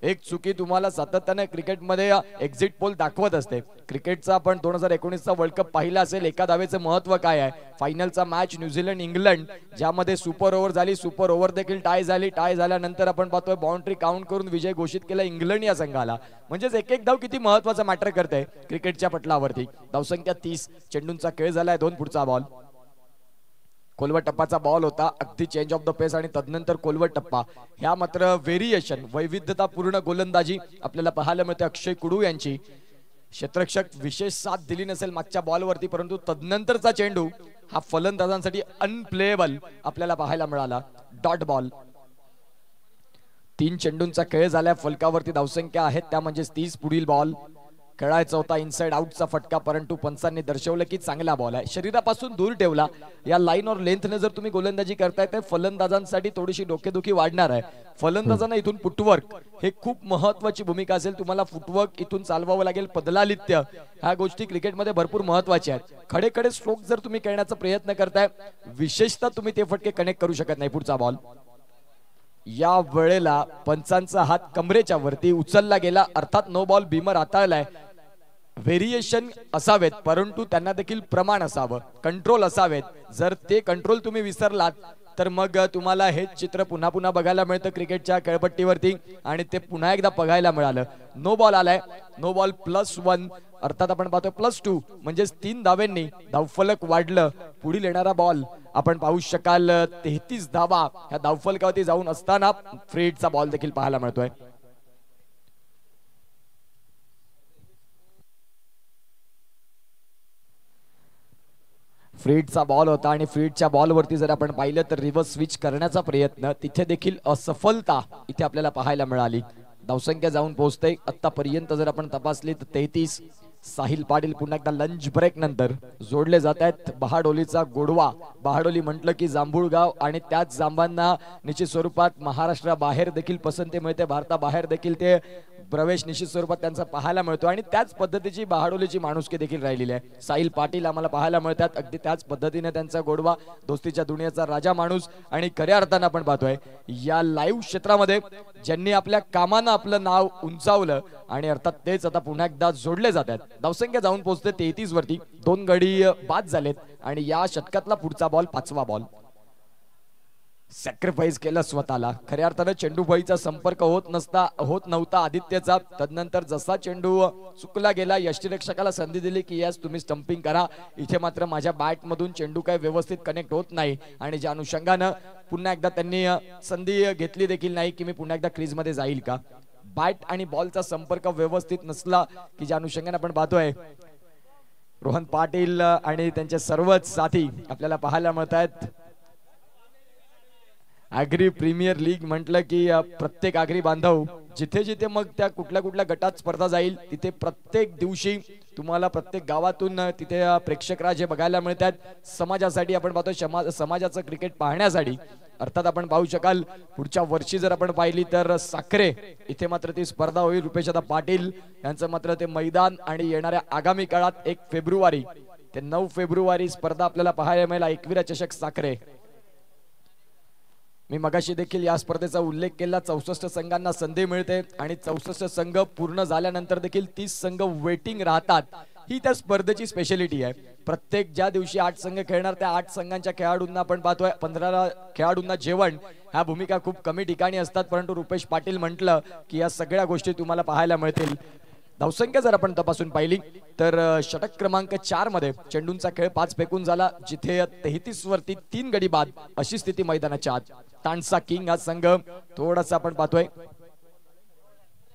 एक चुकी तुम्हाला सातत्याने क्रिकेटमध्ये एक्झिट पोल दाखवत असते. क्रिकेटचा आपण 2019चा वर्ल्ड कप पाहिला असेल. एका धावेचं महत्व काय आहे. फायनलचा मॅच न्यूझीलंड इंग्लंड ज्यामध्ये सुपर ओव्हर झाली, सुपर ओव्हर देखील टाय झाली. टाय झाल्यानंतर आपण पाहतोय बाउंड्री काउंट करून विजय घोषित केला इंग्लंड या संघाला. म्हणजेच एक एक धाव किती महत्वाचा मॅटर करते क्रिकेटच्या पटलावरती. धावसंख्या 30. चेंडूंचा खेळ झालाय 2. पुढचा बॉल कोलवट टप्पाचा बॉल होता, अगदी चेंज ऑफ द पेस आणि तदनंतर कोलवट टप्पा. ह्या मात्र व्हेरिएशन वैविध्यतापूर्ण गोलंदाजी आपल्याला पाहायला मिळते अक्षय कुडू यांची. क्षेत्ररक्षक विशेष साथ दिली नसेल मागच्या बॉलवरती, परंतु तदनंतरचा चेंडू हा फलंदाजांसाठी अनप्लेएबल आपल्याला पाहायला मिळाला. Dot ball. 3 चेंडूंचा खेळ झालाय, फलकावरती धावसंख्या आहेत त्या म्हणजे 30. पुढील बॉल खेळायचा होता इनसाइड आउटचा फटका, परंतु पंचांनी दर्शवलं की चांगला बॉल आहे, शरीरापासून दूर ठेवला. या लाईन और लेंथने जर तुम्ही गोलंदाजी करताय तर फलंदाजांसाठी थोडीशी डोकेदुखी वाढणार आहे. फलंदाजांना इथून फुटवर्क हे खूप महत्वाची भूमिका असेल. तुम्हाला फुटवर्क इथून चालवावं लागेल. पदलालित्य ह्या गोष्टी क्रिकेटमध्ये भरपूर महत्वाच्या आहेत. खडे खडे स्ट्रोक जर तुम्ही खेळण्याचा प्रयत्न करताय, विशेषतः तुम्ही ते फटके कनेक्ट करू शकत नाही. पुढचा बॉल. या वेळेला पंचांचा हात कमरेच्या वरती उचलला गेला, अर्थात नो बॉल. भीमर हाताळलाय. व्हेरिएशन असावेत, परंतु त्यांना देखील प्रमाण असावं, कंट्रोल असावेत. जर ते कंट्रोल तुम्ही विसरलात तर मग तुम्हाला हे चित्र पुन्हा पुन्हा बघायला मिळतं क्रिकेटच्या खेळपट्टीवरती आणि ते पुन्हा एकदा बघायला मिळालं. नो बॉल आलाय. नो बॉल +1 अर्थात आपण पाहतोय +2 म्हणजे 3 धावांनी धावफलक वाढलं. पुढील येणारा बॉल आपण पाहू शकाल 33 धावा ह्या धावफलकावरती जाऊन असताना फ्रीडचा बॉल देखील पाहायला मिळतोय. फ्रीडचा बॉल होता आणि फ्रीडच्या बॉलवरती जर आपण पाहिलं तर रिव्हर्स स्विच करण्याचा प्रयत्न, तिथे देखील असफलता इथे आपल्याला पाहायला मिळाली. धावसंख्या जाऊन पोहोचते आतापर्यंत जर आपण तपासली तर 33. साहिल पाटील पुन्हा एकदा लंच ब्रेक नंतर जोडले जात आहेत. बहाडोलीचा गोडवा. बहाडोली म्हटलं की जांभूळगाव आणि त्याच जांबांना निश्चित स्वरूपात महाराष्ट्राबाहेर देखील पसंती मिळते, भारताबाहेर देखील ते प्रवेश निश्चित स्वरूपात त्यांचा पाहायला मिळतो आणि त्याच पद्धतीची बहाडोलीची माणुसकी देखील राहिलेली आहे. साहिल पाटील आम्हाला पाहायला मिळतात, अगदी त्याच पद्धतीने त्यांचा गोडवा, दोस्तीच्या दुनियेचा राजा माणूस. आणि खऱ्या अर्थानं आपण पाहतोय या लाईव्ह क्षेत्रामध्ये ज्यांनी आपल्या कामानं आपलं नाव उंचावलं आणि अर्थात तेच आता पुन्हा एकदा जोडले जात आहेत. धावसंख्या जाऊन पोहोचते 33 वरती. 2 गडी बाद झालेत आणि या षटकातला पुढचा बॉल 5वा बॉल. सॅक्रिफाईस केलं स्वतःला. खऱ्या अर्थानं चेंडूबाईचा संपर्क होत नव्हता आदित्यचा. तदनंतर जसा चेंडू चुकला गेला, यष्टीरक्षकाला संधी दिली की यस तुम्ही स्टंपिंग करा, इथे मात्र माझ्या बॅट मधून चेंडू काय व्यवस्थित कनेक्ट होत नाही. आणि ज्या अनुषंगानं पुन्हा एकदा त्यांनी संधी घेतली देखील नाही की मी पुन्हा एकदा क्रीज मध्ये जाईल का. बॅट आणि बॉलचा संपर्क व्यवस्थित नसला की ज्या अनुषंगाने आपण पाहतोय रोहन पाटील आणि त्यांचे सर्वच साथी आपल्याला पाहायला मिळत आहेत. आगरी प्रीमियर लीग म्हटलं की प्रत्येक आगरी बांधव जिथे जिथे मग त्या कुठल्या कुठल्या गटात स्पर्धा जाईल तिथे प्रत्येक दिवशी तुम्हाला प्रत्येक गावातून तिथे प्रेक्षक राजे बघायला मिळतात. समाजासाठी आपण पाहतो, समाजाचं क्रिकेट पाहण्यासाठी. अर्थात आपण पाहू शकाल पुढच्या वर्षी जर आपण पाहिली तर साखरे इथे मात्र ती स्पर्धा होईल. रुपेशदा पाटील यांचं मात्र ते मैदान आणि येणाऱ्या आगामी काळात 1 फेब्रुवारी ते 9 फेब्रुवारी स्पर्धा आपल्याला पाहायला मिळेल. एकविरा चषक साखरे. मी मगाशी देखील या स्पर्धेचा उल्लेख केला. 64 संघांना संधी मिळते आणि 64 संघ पूर्ण झाल्यानंतर देखील 30 संघ वेटिंग राहतात. ही त्या स्पर्धेची स्पेशालिटी आहे. प्रत्येक ज्या दिवशी 8 संघ खेळणार त्या 8 संघांच्या खेळाडूंना आपण पाहतोय 15 खेळाडूंना जेवण ह्या भूमिका खूप कमी ठिकाणी असतात. परंतु रुपेश पाटील म्हटलं की या सगळ्या गोष्टी तुम्हाला पाहायला मिळतील. धावसंख्या जर आपण तपासून पाहिली तर षटक क्रमांक 4 मध्ये चेंडूंचा खेळ 5 फेकून झाला, जिथे 33 वरती 3 गडी बाद अशी स्थिती मैदानाच्या आत. तांडसा किंग हा संघ थोडासा आपण पाहतोय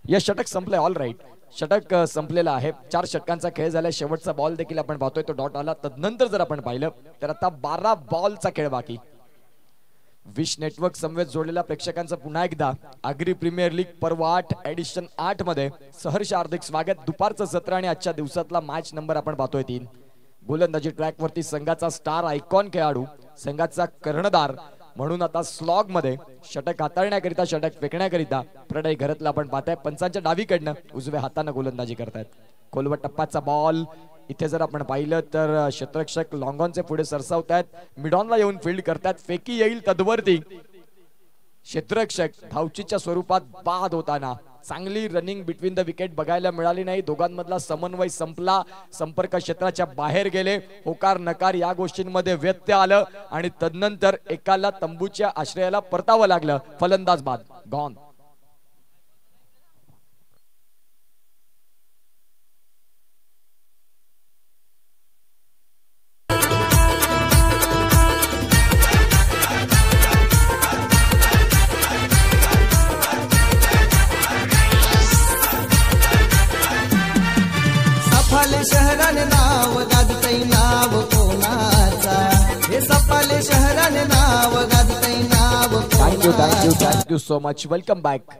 या षटक संपलंय. ऑल राईट, षटक संपलेला आहे. 4 षटकांचा खेळ झालाय. शेवटचा बॉल देखील आपण पाहतोय तो डॉट आला. तदनंतर जर आपण पाहिलं तर आता 12 बॉलचा खेळ बाकी. विश नेटवर्क समवेत जोडलेल्या प्रेक्षकांचं पुन्हा एकदा आगरी प्रीमियर लीग पर्व 8 एडिशन 8 मध्ये सहर्ष हार्दिक स्वागत. दुपारचं सत्र आणि आजच्या दिवसातला मॅच नंबर आपण पाहतोय 3. गोलंदाजी ट्रॅक वरती संघाचा स्टार आयकॉन खेळाडू, संघाचा कर्णधार म्हणून आता स्लॉग मध्ये षटक हाताळण्याकरिता, षटक फेकण्याकरिता प्रणय घरातला आपण पाहताय. पंचांच्या डावीकडनं उजव्या हाताने गोलंदाजी करतायत. कोलवट टप्पाचा बॉल इथे जर आपण पाहिलं तर क्षेत्ररक्षक लॉंगॉनचे पुढे सरसावतायत, मिडॉनला येऊन फील्ड करतात. फेकी येईल तद्वरती क्षेत्ररक्षक धावचीच्या स्वरूपात बाद होताना चांगली रनिंग बिटवीन द विकेट बघायला मिळाली नाही. दोघांमधला समन्वय संपला, संपर्क क्षेत्राच्या बाहेर गेले, होकार नकार या गोष्टींमध्ये व्यत्यय आलं आणि तदनंतर एकाला तंबूच्या आश्रयाला परतावं लागलं. फलंदाज बाद, gone. Thank you so much. Welcome back.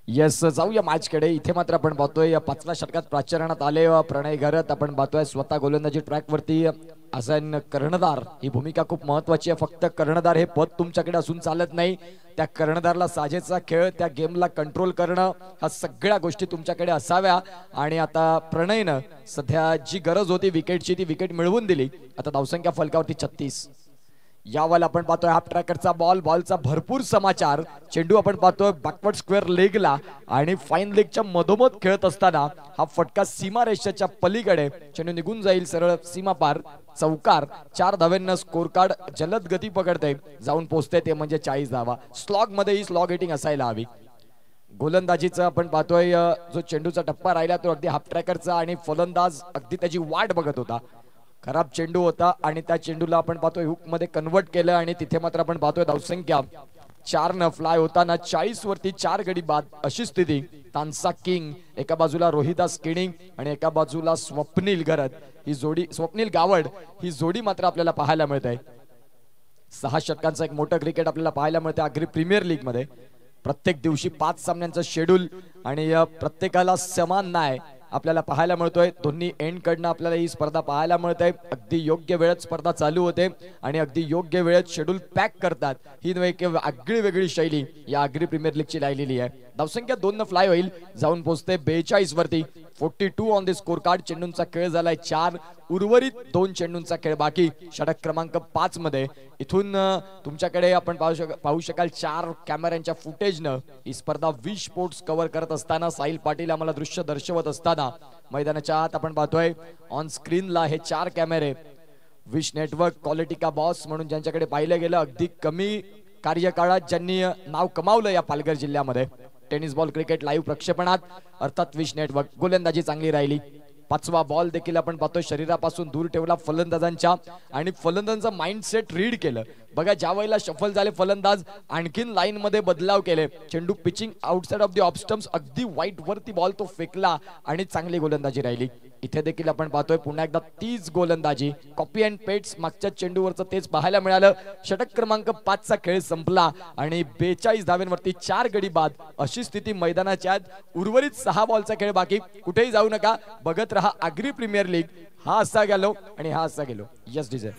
Yes, जाऊया मॅचकडे. इथे मात्र आपण पाहतोय 5व्या षटकात प्राचारणात आले प्रणय घरत. आपण पाहतोय स्वतः गोलंदाजी ट्रॅक वरती असन कर्णधार. ही भूमिका खूप महत्वाची आहे. फक्त कर्णधार हे पद तुमच्याकडे असून चालत नाही. त्या कर्णधारला साजेचा खेळ, त्या गेमला कंट्रोल करणं, ह्या सगळ्या गोष्टी तुमच्याकडे असाव्या. आणि आता प्रणयनं सध्या जी गरज होती विकेटची ती विकेट मिळवून दिली. आता धावसंख्या फलकावरती 36. यावेळेला आपण पाहतोय हाफ ट्रॅकरचा बॉलचा भरपूर समाचार. चेंडू आपण पाहतोय बॅकवर्ड स्क्वेअर लेगला आणि फाईन लेगच्या मधोमध खेळत असताना हा फटका सीमा रेषेच्या पलीकडे चेंडू निघून जाईल सरळ सीमा पार. चौकार. 4 धावांना स्कोर कार्ड जलद गती पकडते, जाऊन पोहोचते ते म्हणजे 40 धावा. स्लॉग मध्ये ही स्लॉग हिटिंग असायला हवी. गोलंदाजीचा आपण पाहतोय जो चेंडूचा टप्पा राहिला तो अगदी हाफ ट्रॅकरचा आणि फलंदाज अगदी त्याची वाट बघत होता. खराब चेंडू होता आणि त्या चेंडूला आपण पाहतोय हुक मध्ये कन्वर्ट केलं आणि तिथे मात्र आपण पाहतोय धावसंख्या 4 न फ्लाय होताना 40 वरती 4 गडी बाद अशी स्थिती. तानसा किंग एका बाजूला, रोहिदास किणिंग आणि एका बाजूला स्वप्नील घरत. ही जोडी, स्वप्नील गावड ही जोडी मात्र आपल्याला पाहायला मिळत आहे. 6 षटकांचं एक मोठं क्रिकेट आपल्याला पाहायला मिळतं आग्री प्रीमियर लीग मध्ये. प्रत्येक दिवशी 5 सामन्यांचं शेड्यूल आणि प्रत्येकाला समान न्याय आपल्याला पाहायला मिळतोय. दोन्ही एंड कडनं आपल्याला ही स्पर्धा पाहायला मिळते. अगदी योग्य वेळेत स्पर्धा चालू होते आणि अगदी योग्य वेळेत शेड्यूल पॅक करतात. ही एक आगळी वेगळी शैली या आग्री प्रीमियर लीगची लायलेली आहे. धावसंख्या 2 न फ्लाय होईल, जाऊन पोहोचते 42 वरती. 42 ऑन द स्कोर कार्ड. चेंडूंचा खेळ झालाय 4, उर्वरित 2 चेंडूंचा खेळ बाकी. षटक क्रमांक 5 मध्ये इथून तुमच्याकडे आपण पाहू शकाल 4 कॅमेऱ्यांच्या फुटेजनं ही स्पर्धा विश स्पोर्ट्स कव्हर करत असताना साहिल पाटील आम्हाला दृश्य दर्शवत असताना मैदानाच्या आत आपण पाहतोय ऑन स्क्रीनला हे 4 कॅमेरे विश नेटवर्क क्वालिटी का बॉस म्हणून ज्यांच्याकडे पाहिलं गेलं. अगदी कमी कार्यकाळात ज्यांनी नाव कमावलं या पालघर जिल्ह्यामध्ये टेनिस बॉल क्रिकेट लाईव्ह प्रक्षेपणात, अर्थात विश नेटवर्क. गोलंदाजी चांगली राहिली. 5वा बॉल देखील आपण पाहतोय शरीरापासून दूर ठेवला फलंदाजांच्या आणि फलंदाजांचा माइंडसेट रीड केलं. बघा ज्या वेळेला शफल झाले फलंदाज आणखीन लाईन मध्ये बदलाव केले. चेंडू pitching outside of the of stumps अगदी वाईट वरती बॉल तो फेकला आणि चांगली गोलंदाजी राहिली. इथे देखील आपण पाहतोय पुन्हा एकदा 30 गोलंदाजी, कॉपी अँड पेट्स. मागच्या चेंडूवरचं तेच पाहायला मिळालं. षटक क्रमांक 5 चा खेळ संपला आणि 42 धावांवरती 4 गडी बाद अशी स्थिती मैदानाच्या आत. उर्वरित 6 बॉलचा खेळ बाकी. कुठेही जाऊ नका, बघत रहा आग्री प्रीमियर लीग. हा असा गेलो आणि हा असा गेलो. Yes DJ.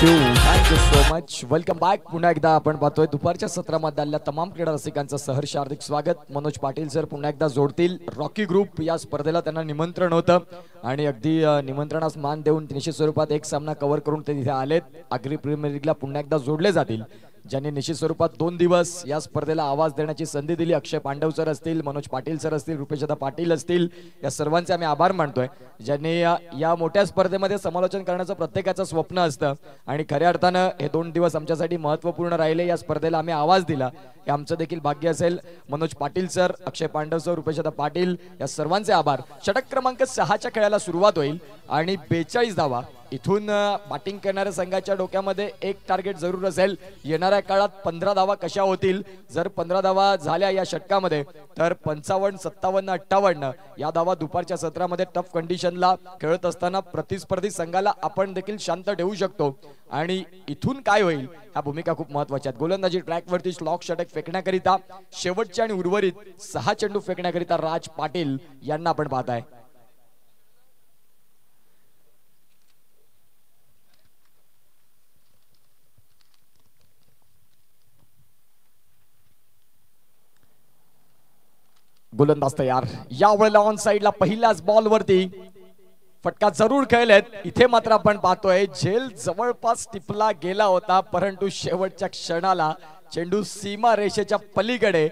Thank you so much. Welcome back. पुन्हा एकदा आपण पाहतोय दुपारच्या सत्रामध्ये आलेल्या तमाम क्रीडा रसिकांचं सहर्ष हार्दिक स्वागत. मनोज पाटील सर पुन्हा एकदा जोडतील. रॉकी ग्रुप या स्पर्धेला त्यांना निमंत्रण होतं आणि अगदी निमंत्रणास मान देऊन निश्चित स्वरूपात एक सामना कव्हर करून ते तिथे आलेत. आग्री प्रीमियर लीगला पुन्हा एकदा जोडले जातील. ज्यांनी निश्चित स्वरूपात 2 दिवस या स्पर्धेला आवाज देण्याची संधी दिली. अक्षय पांडव सर असतील, मनोज पाटील सर असतील, रुपेशदा पाटील असतील, या सर्वांचे आम्ही आभार मानतोय. ज्यांनी या मोठ्या स्पर्धेमध्ये समालोचन करण्याचं प्रत्येकाचं स्वप्न असतं आणि खऱ्या अर्थानं हे 2 दिवस आमच्यासाठी महत्त्वपूर्ण राहिले. या स्पर्धेला आम्ही आवाज दिला हे आमचं देखील भाग्य असेल. मनोज पाटील सर, अक्षय पांडव सर, रुपेशदा पाटील या सर्वांचे आभार. षटक क्रमांक 6च्या खेळाला सुरुवात होईल आणि 42 धावा. इथून बॅटिंग करणाऱ्या संघाच्या डोक्यामध्ये एक टार्गेट जरूर असेल. येणाऱ्या काळात 15 धावा कशा होतील. जर 15 धावा झाल्या या षटकामध्ये तर 55, 57, 58 या धावा दुपारच्या सत्रामध्ये टफ कंडिशनला खेळत असताना प्रतिस्पर्धी संघाला आपण देखील शांत ठेवू शकतो. आणि इथून काय होईल ह्या भूमिका खूप महत्वाच्या आहेत. गोलंदाजी ट्रॅकवरती स्लॉक षटक फेकण्याकरिता शेवटचे आणि उर्वरित 6 चेंडू फेकण्याकरिता राज पाटील यांना आपण पाहताय. गोलंदाज तयार. यावेळेला ऑन साइडला पहिल्याच बॉल वरती फटका जरूर खेळलेत. इथे मात्र आपण पाहतोय झेल जवळपास टिपला गेला होता, परंतु शेवटच्या क्षणाला चेंडू सीमा रेषेच्या पलीकडे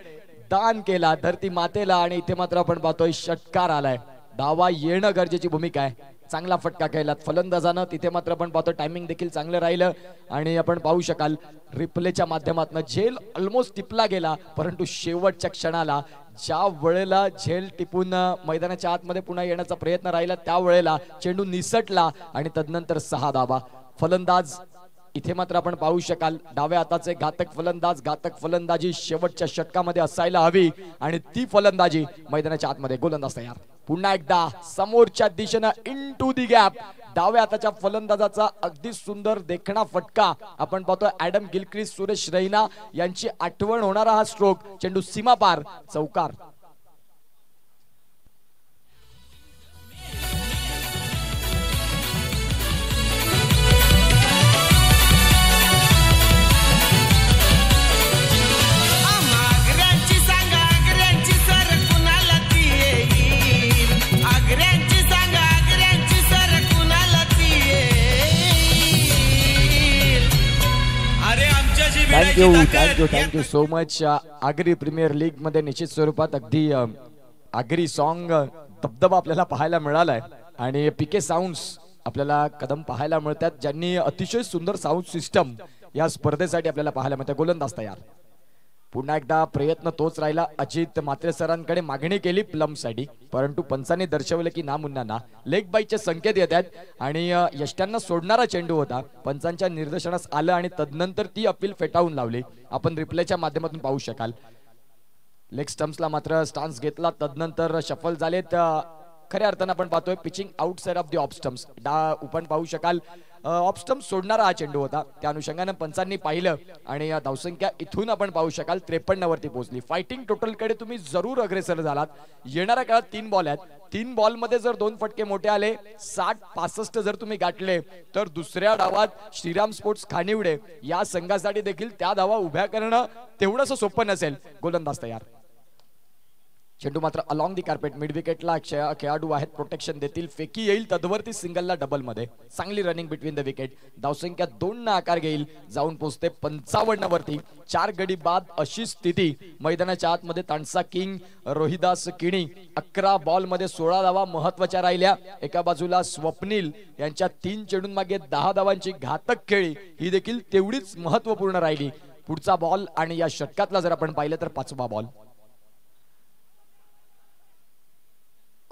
दान केला धरती मातेला आणि इथे मात्र आपण पाहतोय षटकार आलाय. धावा येणं गरजेची भूमिका आहे. चांगला फटका खेळलात फलंदाजानं. तिथे मात्र आपण पाहतो टायमिंग देखील चांगलं राहिलं आणि आपण पाहू शकाल रिप्लेच्या माध्यमातून झेल ऑलमोस्ट टिपला गेला, परंतु शेवटच्या क्षणाला ज्या वेळेला झेल टिपून मैदानाच्या आतमध्ये पुन्हा येण्याचा प्रयत्न राहिला त्यावेळेला चेंडू निसटला आणि तदनंतर 6 धावा. फलंदाज इथे मात्र आपण पाहू शकाल डाव्या हाताचे घातक फलंदाजी शेवटच्या षटकामध्ये असायला हवी आणि ती फलंदाजी मैदानाच्या आतमध्ये. गोलंदाज तयार. पुन्हा एकदा समोरच्या दिशेनं इनटू दी गॅप डाव्या हाताच्या फलंदाजाचा अगदी सुंदर देखणा फटका आपण पाहतोय. ऍडम गिलक्रिस्ट, सुरेश रैना यांची आठवण होणारा हा स्ट्रोक. चेंडू सीमा पार, चौकार. Thank you so much. Agri premier league मध्ये निश्चित स्वरूपात अगदी आगरी सॉन्ग दबदबा आपल्याला पाहायला मिळालाय आणि पीके साऊंड्स आपल्याला कदम पाहायला मिळतात, ज्यांनी अतिशय सुंदर साऊंड सिस्टम या स्पर्धेसाठी आपल्याला पाहायला मिळते. गोलंदाज तयार. पुन्हा एकदा प्रयत्न तोच राहिला. अजित म्हात्रे सरांकडे मागणी केली प्लमसाठी, परंतु पंचांनी दर्शवलं की ना मुन्ना ना. लेग बाईचे संकेत येत आहेत आणि यष्ट्यांना सोडणारा चेंडू होता. पंचांच्या निर्देशनास आलं आणि तदनंतर ती अपील फेटाळून लावली. आपण रिप्लेच्या माध्यमातून पाहू शकाल. लेग स्टम्प्सला मात्र स्टान्स घेतला, तदनंतर शफल झालेत. खऱ्या अर्थानं आपण पाहतोय pitching outside of the of stumps. आपण पाहू शकाल ऑफ स्टम्प सोडणारा हा चेंडू होता. त्या अनुषंगाने पंचांनी पाहिलं आणि धावसंख्या इथून आपण पाहू शकाल 53 वरती पोहोचली. फायटिंग टोटल कडे तुम्ही जरूर अग्रेसर झालात. येणाऱ्या काळात 3 बॉल आहेत. 3 बॉल मध्ये जर 2 फटके मोठे आले, 60-65 जर तुम्ही गाठले तर दुसऱ्या डावात श्रीराम स्पोर्ट्स खानिवडे या संघासाठी देखील त्या धावा उभ्या करणं तेवढंसं सोपं नसेल. गोलंदाज तयार. चेंडू मात्र अलॉंग दी कार्पेट मिड विकेटला खेळाडू आहेत, प्रोटेक्शन देतील. फेकी येईल तदवरती सिंगलला डबल मध्ये. चांगली रनिंग बिटवीन द विकेट. धावसंख्या 2 न आकार घेईल, जाऊन पोहोचते 55 वरती. 4 गडी बाद अशी स्थिती. मैदानाच्या आतमध्ये तांडसा किंग रोहिदास किणी 11 बॉल मध्ये 16 धावा महत्वाच्या राहिल्या. एका बाजूला स्वप्नील यांच्या 3 चेंडून मागे 10 धावांची घातक खेळी ही देखील तेवढीच महत्वपूर्ण राहिली. पुढचा बॉल आणि या षटकातला जर आपण पाहिलं तर 5वा बॉल.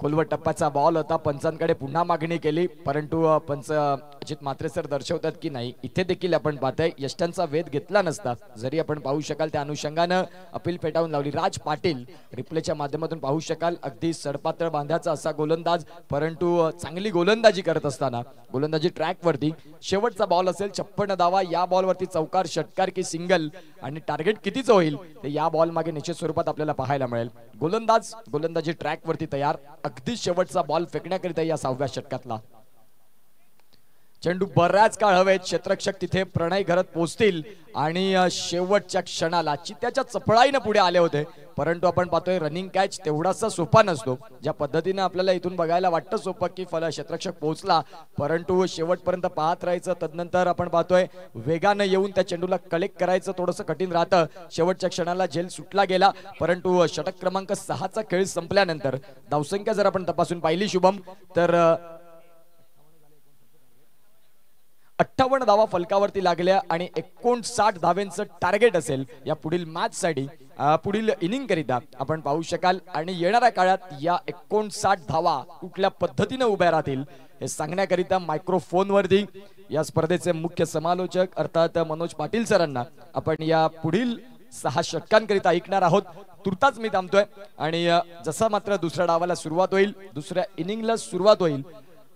खोलवट टप्प्याचा बॉल होता. पंचांकडे पुन्हा मागणी केली, परंतु पंच अजित म्हात्रे सर दर्शवतात की नाही इथे देखील आपण पाहतोय यष्ट्यांचा वेध घेतला नसता जरी आपण पाहू शकाल. त्या अनुषंगानं अपील फेटाळून लावली. राज पाटील रिप्लेच्या माध्यमातून पाहू शकाल अगदी सडपातळ बांध्याचा असा गोलंदाज, परंतु चांगली गोलंदाजी करत असताना गोलंदाजी ट्रॅक वरती. शेवटचा बॉल असेल 56 धावा. या बॉल वरती चौकार, षटकार की सिंगल आणि टार्गेट कितीच होईल ते या बॉल मागे निश्चित स्वरूपात आपल्याला पाहायला मिळेल. गोलंदाजी ट्रॅक वरती तयार. अगदी शेवटचा बॉल फेकण्याकरिता या 6व्या षटकातला. चेंडू बऱ्याच काळ हवेत. क्षेत्ररक्षक तिथे प्रणय घरत पोहोचतील आणि शेवटच्या क्षणाला चित्त्याच्या चपळाईने पुढे आले होते, परंतु आपण पाहतोय रनिंग कॅच तेवढासा सोपा नसतो. ज्या पद्धतीने आपल्याला इथून बघायला वाटतं सोपं की क्षेत्ररक्षक पोहोचला, परंतु शेवटपर्यंत पाहत राहायचं. तदनंतर आपण पाहतोय वेगानं येऊन त्या चेंडूला कलेक्ट करायचं थोडंसं कठीण राहतं. शेवटच्या क्षणाला झेल सुटला गेला, परंतु षटक क्रमांक 6चा खेळ संपल्यानंतर धावसंख्या जर आपण तपासून पाहिली शुभम तर 58 धावा फलकावरती लागल्या आणि 59 धावेंचं टार्गेट असेल या पुढील मॅच साठी, पुढील इनिंग करिता आपण पाहू शकाल. आणि येणाऱ्या काळात या 59 धावा कुठल्या पद्धतीने उभ्या राहतील हे सांगण्याकरिता मायक्रोफोन वरती या स्पर्धेचे मुख्य समालोचक अर्थात मनोज पाटील सरांना आपण या पुढील 6 षटकांकरिता ऐकणार आहोत. तुर्ताच मी थांबतोय आणि जसा मात्र दुसऱ्या डावाला सुरुवात होईल, दुसऱ्या इनिंगला सुरुवात होईल,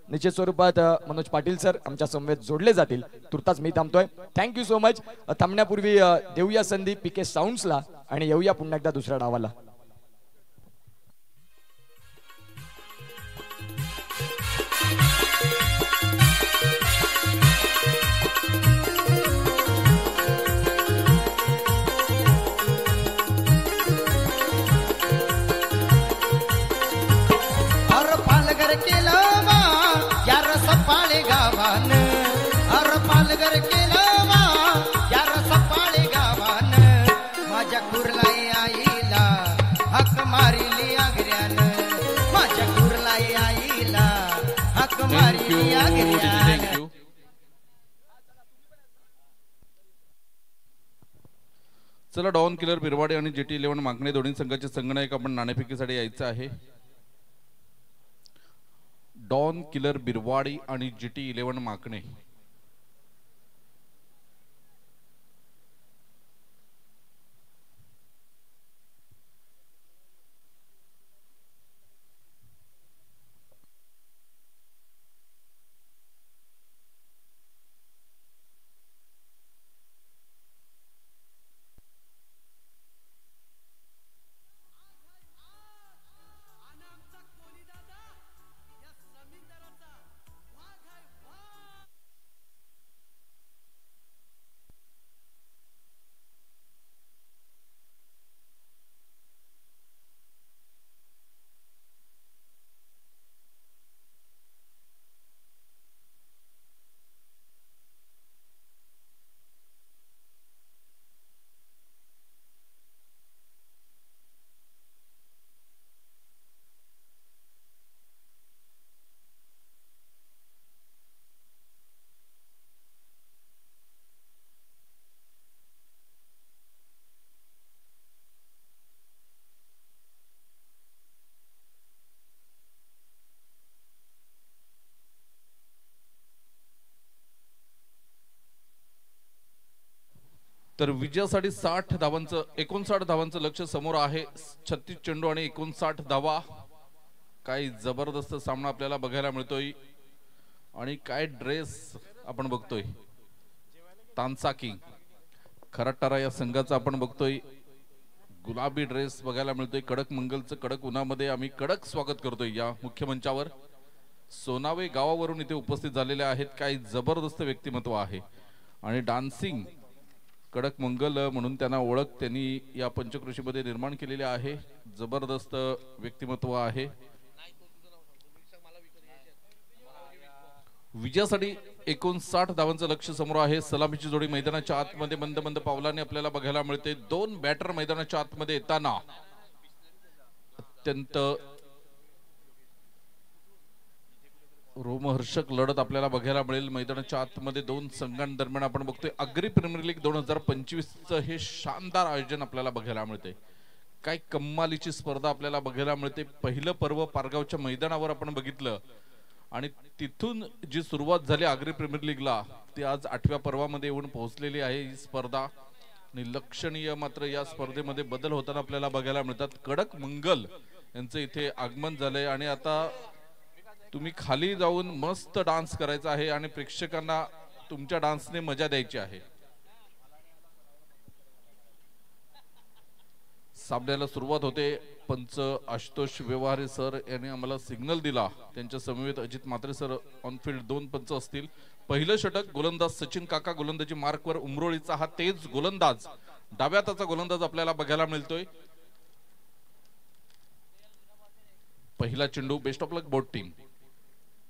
निश्चित स्वरूपात मनोज पाटील सर आमच्या समवेत जोडले जातील. तुर्ताच मी थांबतोय. Thank you so much. थांबण्यापूर्वी देऊया संधी पीके साऊंड्सला आणि येऊया पुन्हा एकदा दुसऱ्या डावाला. केलं चला डॉन किलर बिरवाडी आणि GT 11 मागणे दोन्ही संघाचे संघनायक आपण नाणेफेकीसाठी यायचं आहे. डॉन किलर बिरवाडी आणि GT 11 मागणे. तर विजयासाठी 59 धावांचं लक्ष समोर आहे. 36 चेंडू आणि 59 धावा. काय जबरदस्त सामना आपल्याला बघायला मिळतोय आणि काय ड्रेस आपण बघतोय. तानसा किंग खराटारा या संघाचा आपण बघतोय. गुलाबी ड्रेस बघायला मिळतोय. कडक मंगलचं कडक उन्हामध्ये आम्ही कडक स्वागत करतोय या मुख्य मंचावर. सोनावे गावावरून इथे उपस्थित झालेले आहेत. काय जबरदस्त व्यक्तिमत्व आहे आणि डान्सिंग कडक मंगल म्हणून त्यांना ओळख त्यांनी या पंचक्रोशीमध्ये निर्माण केलेली आहे. जबरदस्त व्यक्तिमत्व आहे. विजयासाठी 59 धावांचं लक्ष समोर आहे. सलामीची जोडी मैदानाच्या आतमध्ये मंद मंद पावलाने आपल्याला बघायला मिळते. दोन बॅटर मैदानाच्या आतमध्ये येताना अत्यंत रोमहर्षक लढत आपल्याला बघायला मिळेल. मैदानाच्या आतमध्ये दोन संघांदरम्यान आपण बघतोय अग्री प्रीमियर लीग 2025चं हे शानदार आयोजन आपल्याला बघायला मिळते. काय कम्मालीची स्पर्धा आपल्याला बघायला मिळते. पहिलं पर्व पारगावच्या मैदानावर आपण बघितलं आणि तिथून जी सुरुवात झाली अग्री प्रीमियर लीगला ती आज 8व्या पर्वामध्ये येऊन पोहोचलेली आहे ही स्पर्धा. आणि लक्षणीय मात्र या स्पर्धेमध्ये बदल होताना आपल्याला बघायला मिळतात. कडक मंगल यांचं इथे आगमन झालंय आणि आता तुम्ही खाली जाऊन मस्त डान्स करायचा आहे आणि प्रेक्षकांना तुमच्या डान्सने मजा द्यायची आहे. सामन्याला सुरुवात होते. पंच आशुतोष व्यवहारे सर यांनी आम्हाला सिग्नल दिला. त्यांच्या समवेत Ajit Mhatre sir on field 2 पंच असतील. पहिलं षटक गोलंदाज सचिन काका गोलंदाजी मार्कवर. उमरोळीचा हा तेज गोलंदाज डाव्या हाताचा गोलंदाज आपल्याला बघायला मिळतोय. पहिला चेंडू. Best of luck boat team.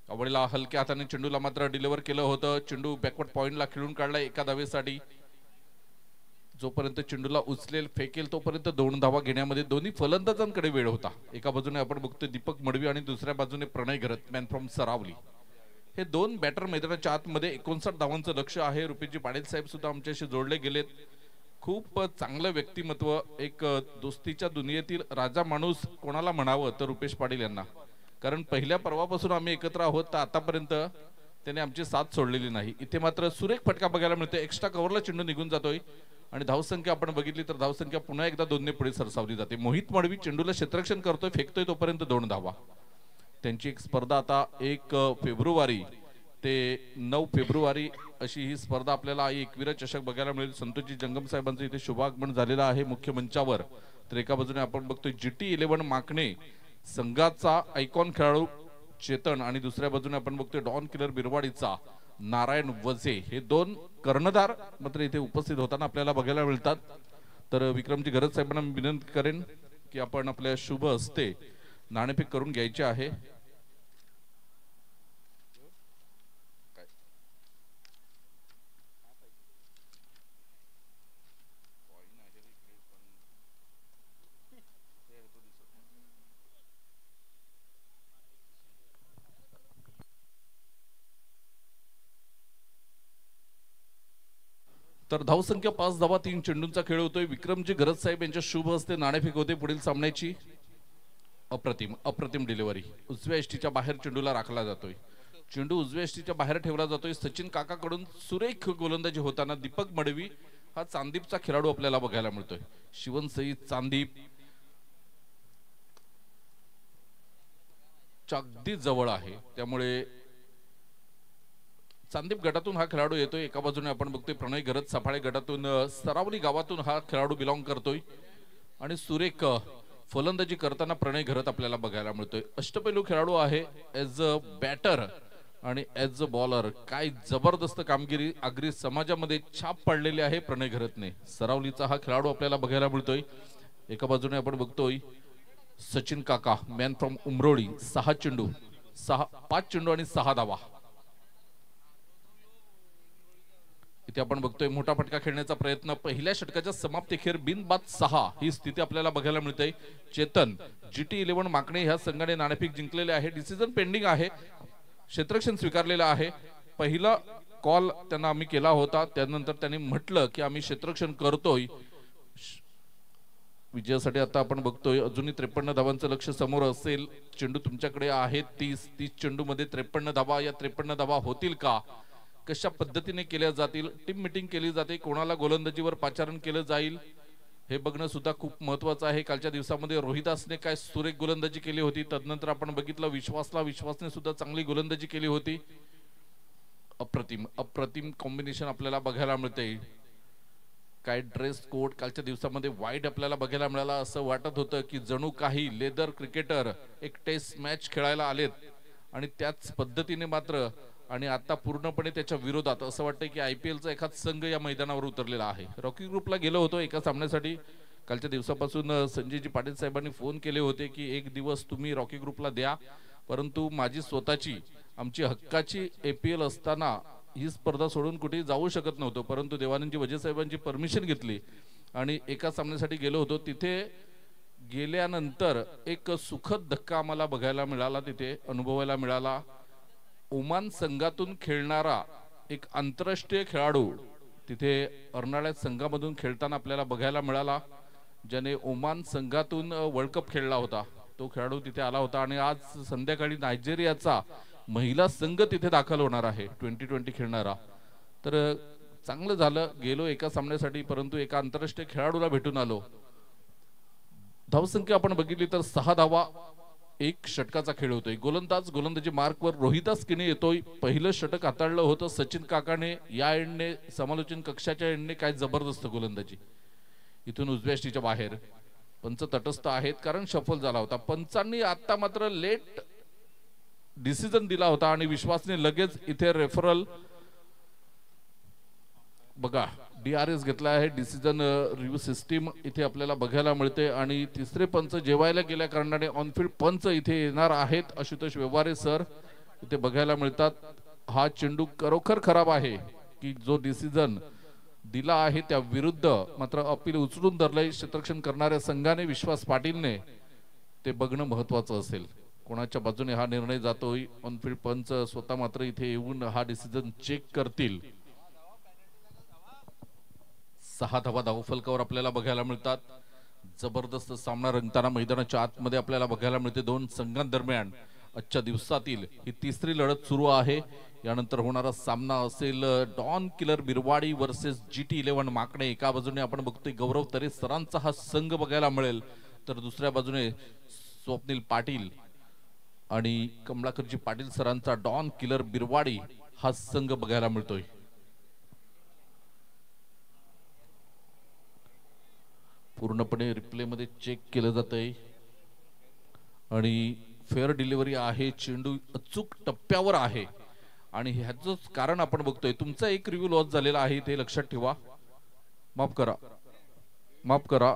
कबड्डीला हलक्या हाताने चेंडूला मात्र डिलिव्हर केलं होतं. चेंडू बॅकवर्ड पॉइंटला खेळून काढला एका धावेसाठी. जोपर्यंत चेंडूला उचलेल फेकेल तोपर्यंत 2 धावा घेण्यामध्ये दोन्ही फलंदाजांकडे वेळ होता. एका बाजूने आपण बघतोय दीपक मडवी आणि दुसऱ्या बाजूने प्रणय घरत मॅन फ्रॉम सरावली. हे दोन बॅटर मैदानाच्या आतमध्ये 59 धावांचं लक्ष आहे. रुपेशजी पाटील साहेब सुद्धा आमच्याशी जोडले गेलेत. खूप चांगलं व्यक्तिमत्व. एक दोस्तीच्या दुनियेतील राजा माणूस कोणाला म्हणावं तर रुपेश पाटील यांना. कारण पहिल्या पर्वापासून आम्ही एकत्र आहोत तर आतापर्यंत त्याने आमची साथ सोडलेली नाही. इथे मात्र सुरेख फटका बघायला मिळतोय. एक्स्ट्रा कव्हरला चेंडू निघून जातोय आणि धावसंख्या आपण बघितली तर धावसंख्या पुन्हा एकदा 2 ने पुढे सरसावली जाते. मोहित मडवी चेंडूला क्षेत्ररक्षण करतोय फेकतोय तोपर्यंत 2 धावा. त्यांची एक स्पर्धा आता 1 फेब्रुवारी ते 9 फेब्रुवारी अशी ही स्पर्धा आपल्याला एकवीर चषक बघायला मिळेल. संतोषजी जंगम साहेबांचं इथे शुभागमन झालेलं आहे मुख्य मंचावर. तर एका बाजूने आपण बघतोय GT 11 माकणे संघाचा आयकॉन खेळाडू चेतन आणि दुसऱ्या बाजूने आपण बघतोय डॉन किलर बिरवाडीचा नारायण वजे. हे दोन कर्णधार मात्र इथे उपस्थित होताना आपल्याला बघायला मिळतात. तर विक्रमजी घरत साहेबांना मी विनंती करेन की आपण आपल्या शुभ हस्ते नाणेफेक करून घ्यायचे आहे. तर धावसंख्या 5 धावा 3 चेंडूंचा खेळ होतोय. विक्रमजी गरज साहेब यांच्या शुभ हस्ते नाणेफेक होते पुढील सामन्याची. अप्रतिम डिलिव्हरी. उजव्या एष्टीच्या बाहेर चेंडूला राखला जातोय. चेंडू उजव्या एष्टीच्या बाहेर ठेवला जातोय. सचिन काकाकडून सुरेख गोलंदाजी होताना दीपक मडवी हा चांदीपचा खेळाडू आपल्याला बघायला मिळतोय. शिवनसई चांदीप अगदी जवळ आहे, त्यामुळे चांदीप गटातून हा खेळाडू येतोय. एका बाजूने आपण बघतोय प्रणय गरज सफाळे गटातून सरावली गावातून हा खेळाडू बिलॉंग करतोय आणि सुरेख फलंदाजी करताना प्रणय घरत आपल्याला बघायला मिळतोय. अष्टपैलू खेळाडू आहे. एज अ बॅटर आणि एज अ बॉलर काय जबरदस्त कामगिरी आगरी समाजामध्ये छाप पाडलेली आहे प्रणय घरतने. सरावलीचा हा खेळाडू आपल्याला बघायला मिळतोय. एका बाजूने आपण बघतोय सचिन काका मॅन फ्रॉम उमरोळी. 5 चेंडू आणि 6 धावा. इथे आपण बघतोय मोठा फटका खेळण्याचा प्रयत्न. पहिल्या षटकाच्या समाप्तीखेर बिनबाद 6 ही स्थिती आपल्याला बघायला मिळते. चेतन GT11 माकणे ह्या संघाने नाणेफेक जिंकलेले आहे. डिसिजन पेंडिंग आहे. क्षेत्ररक्षण स्वीकारलेलं आहे. पहिला कॉल त्यांना आम्ही केला होता, त्यानंतर त्यांनी म्हटलं की आम्ही क्षेत्ररक्षण करतोय. विजयासाठी आता आपण बघतोय अजूनही 53 धावांचं लक्ष समोर असेल. चेंडू तुमच्याकडे आहे 30 चेंडू मध्ये 53 धावा. या 53 धावा होतील का, कशा पद्धतीने केल्या जातील, टीम मीटिंग केली जाते, कोणाला गोलंदाजीवर पाचारण केलं जाईल हे बघणं सुद्धा खूप महत्वाचं आहे. कालच्या दिवसामध्ये रोहिदासने काय सुरेख गोलंदाजी केली होती. तदनंतर आपण बघितलं विश्वासने सुद्धा चांगली गोलंदाजी केली होती. अप्रतिम कॉम्बिनेशन आपल्याला बघायला मिळते. काय ड्रेस कोड कालच्या दिवसामध्ये वाईट आपल्याला बघायला मिळाला. असं वाटत होतं की जणू काही लेदर क्रिकेटर एक टेस्ट मॅच खेळायला आलेत आणि त्याच पद्धतीने मात्र आणि आता पूर्णपणे त्याच्या विरोधात असं वाटतं की IPLचा एखाद संघ या मैदानावर उतरलेला आहे. रॉकी ग्रुपला गेलो होतो एका सामन्यासाठी. कालच्या दिवसापासून संजयजी पाटील साहेबांनी फोन केले होते की एक दिवस तुम्ही रॉकी ग्रुपला द्या, परंतु माझी स्वतःची आमची हक्काची APL असताना ही स्पर्धा सोडून कुठेही जाऊ शकत नव्हतो. परंतु देवानंदजी वजे साहेबांची परमिशन घेतली आणि एका सामन्यासाठी गेलो होतो. तिथे गेल्यानंतर एक सुखद धक्का आम्हाला बघायला मिळाला, तिथे अनुभवायला मिळाला. ओमान संघातून खेळणारा एक आंतरराष्ट्रीय खेळाडू तिथे अर्नाळ्यात संघामधून खेळताना आपल्याला बघायला मिळाला, ज्याने ओमान संघातून वर्ल्ड कप खेळला होता. तो खेळाडू तिथे आला होता आणि आज संध्याकाळी नायजेरियाचा महिला संघ तिथे दाखल होणार आहे 2020 खेळणारा. तर चांगलं झालं, गेलो एका सामन्यासाठी परंतु एका आंतरराष्ट्रीय खेळाडूला भेटून आलो. धावसंख्या आपण बघितली तर 6 धावा 1 षटकाचा खेळ होतोय. गोलंदाजी मार्कवर रोहिदास किने येतोय. पहिलं षटक हाताळलं होतं सचिन काकाने. या एंडने समालोचन कक्षाच्या एंडने काय जबरदस्त गोलंदाजी. इथून उजव्या एष्टीच्या बाहेर पंच तटस्थ आहेत कारण शफल झाला होता. पंचांनी आता मात्र लेट डिसिजन दिला होता आणि विश्वासने लगेच इथे रेफरल बघा DRS घेतला आहे. डिसिजन रिव्ह्यू सिस्टीम इथे आपल्याला बघायला मिळते आणि तिसरे पंच जेवायला गेल्या कारणाने ऑनफील्ड पंच इथे येणार आहेत. आशुतोष व्यवहारे सर इथे बघायला मिळतात. हा चेंडू खरोखर खराब आहे की जो डिसिजन दिला आहे त्या विरुद्ध मात्र अपील उचलून धरलंय क्षेत्ररक्षण करणाऱ्या संघाने. विश्वास पाटीलने ते बघणं महत्वाचं असेल कोणाच्या बाजूने हा निर्णय जातोय. ऑनफील्ड पंच स्वतः मात्र इथे येऊन हा डिसिजन चेक करतील. 6 धावा धावफलकावर आपल्याला बघायला मिळतात. जबरदस्त सामना रंगताना मैदानाच्या आतमध्ये आपल्याला बघायला मिळते. दोन संघांदरम्यान आजच्या दिवसातील ही तिसरी लढत सुरू आहे. यानंतर होणारा सामना असेल don killer Birwadi versus GT11 Makane. एका बाजूने आपण बघतोय गौरव तरे सरांचा हा संघ बघायला मिळेल, तर दुसऱ्या बाजूने स्वप्नील पाटील आणि कमलाकरजी पाटील सरांचा डॉन किलर बिरवाडी हा संघ बघायला मिळतोय. पूर्णपणे रिप्ले मध्ये चेक केलं जातंय आणि फेअर डिलिव्हरी आहे. चेंडू अचूक टप्प्यावर आहे आणि ह्याच कारण आपण बघतोय. तुमचा एक रिव्ह्यू लॉस झालेला आहे ते लक्षात ठेवा. माफ करा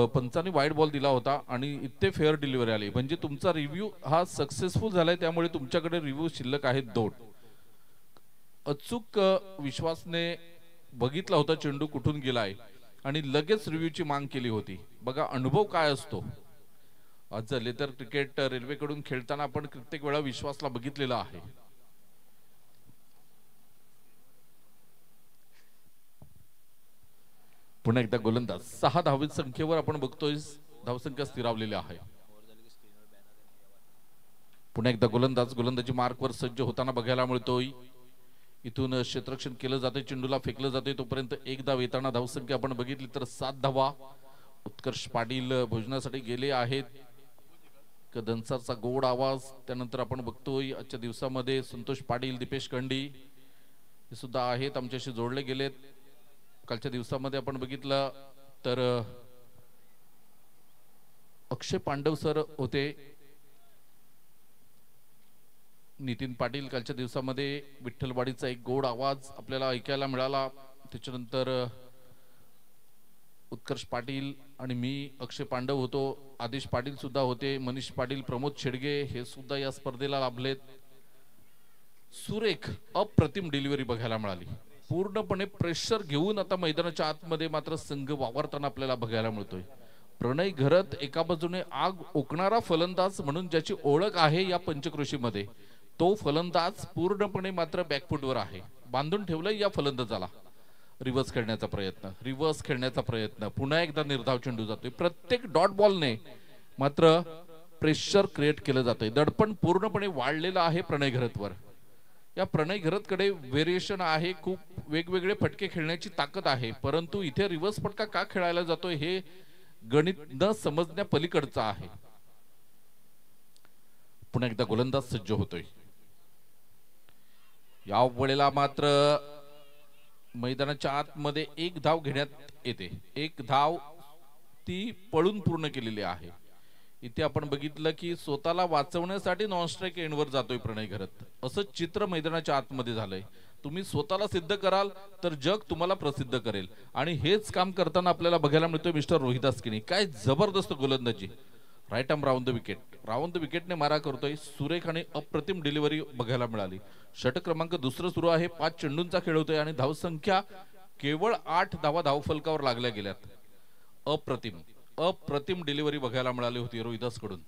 पंचांनी वाईड बॉल दिला होता आणि इथे फेअर डिलिव्हरी आली, म्हणजे तुमचा रिव्ह्यू हा सक्सेसफुल झालाय. त्यामुळे तुमच्याकडे रिव्ह्यू शिल्लक आहेत 2. अचूक विश्वासने बघितला होता चेंडू कुठून गेलाय आणि लगेच रिव्ह्यूची मांग केली होती. बघा अनुभव काय असतो. आज झाले तर क्रिकेट रेल्वेकडून खेळताना आपण कित्येक वेळा विश्वासला बघितलेला आहे. पुन्हा एकदा गोलंदाज 6 धावी संख्येवर आपण बघतोय धावसंख्या स्थिरावलेली आहे. पुन्हा एकदा गोलंदाजी मार्कवर सज्ज होताना बघायला मिळतोय. इथून क्षेत्ररक्षण केलं जाते, चेंडूला फेकलं जाते, तोपर्यंत एक धाव येताना धावसंख्या आपण बघितली तर 7 धावा. उत्कर्ष पाटील भोजनासाठी गेले आहेत. कदंसरचा गोड आवाज. त्यानंतर आपण बघतोय आजच्या दिवसामध्ये संतोष पाटील, दीपेश कंडी हे सुद्धा आहेत, आमच्याशी जोडले गेलेत. कालच्या दिवसामध्ये आपण बघितलं तर अक्षय पांडव सर होते. नितीन पाटील कालच्या दिवसामध्ये. विठ्ठलवाडीचा एक गोड आवाज आपल्याला ऐकायला मिळाला. त्याच्यानंतर उत्कर्ष पाटील आणि मी, अक्षय पांडव होतो, आदेश पाटील सुद्धा होते, मनीष पाटील, प्रमोद शेडगे हे सुद्धा या स्पर्धेला लाभलेत. सुरेख अप्रतिम डिलिव्हरी बघायला मिळाली. पूर्णपणे प्रेशर घेऊन आता मैदानाच्या आतमध्ये मात्र संघ वावरताना आपल्याला बघायला मिळतोय. प्रणय घरत एका बाजूने आग ओकणारा फलंदाज म्हणून ज्याची ओळख आहे या पंचक्रोशीमध्ये, तो फलंदाज पूर्णपणे मात्र बॅकफुटवर आहे. बांधून ठेवलंय या फलंदाजाला. रिव्हर्स खेळण्याचा प्रयत्न, पुन्हा एकदा निर्धाव चेंडू जातोय. प्रत्येक डॉट बॉलने मात्र प्रेशर क्रिएट केलं जातंय. दडपण पूर्णपणे वाढलेलं आहे प्रणय घरतवर. या प्रणय घरतकडे व्हेरिएशन आहे, खूप वेगवेगळे फटके खेळण्याची ताकद आहे, परंतु इथे रिव्हर्स फटका का खेळायला जातोय हे गणित न समजण्या पलीकडचं आहे. पुन्हा एकदा गोलंदाज सज्ज होतोय. या वेळेला मात्र मैदानाच्या आतमध्ये एक धाव घेण्यात येते. एक धाव ती पळून पूर्ण केलेली आहे. इथे आपण बघितलं की स्वतःला वाचवण्यासाठी नॉन स्ट्राइक एंडवर जातोय प्रणय घरत. असं चित्र मैदानाच्या आतमध्ये झालंय. तुम्ही स्वतःला सिद्ध कराल तर जग तुम्हाला प्रसिद्ध करेल, आणि हेच काम करताना आपल्याला बघायला मिळतोय मिस्टर रोहिदास किनी. काय जबरदस्त गोलंदाजी. राईट आर्म राऊंड द विकेटने मारा करतोय. सुरेख आणि अप्रतिम डिलिव्हरी बघायला मिळाली. षटक क्रमांक दुसरं सुरू आहे. 5 चेंडूंचा खेळ होतोय आणि धावसंख्या केवळ 8 धावा धावफलकावर लागल्या गेल्यात. अप्रतिम डिलिव्हरी बघायला मिळाली होती रोहिदास कडून.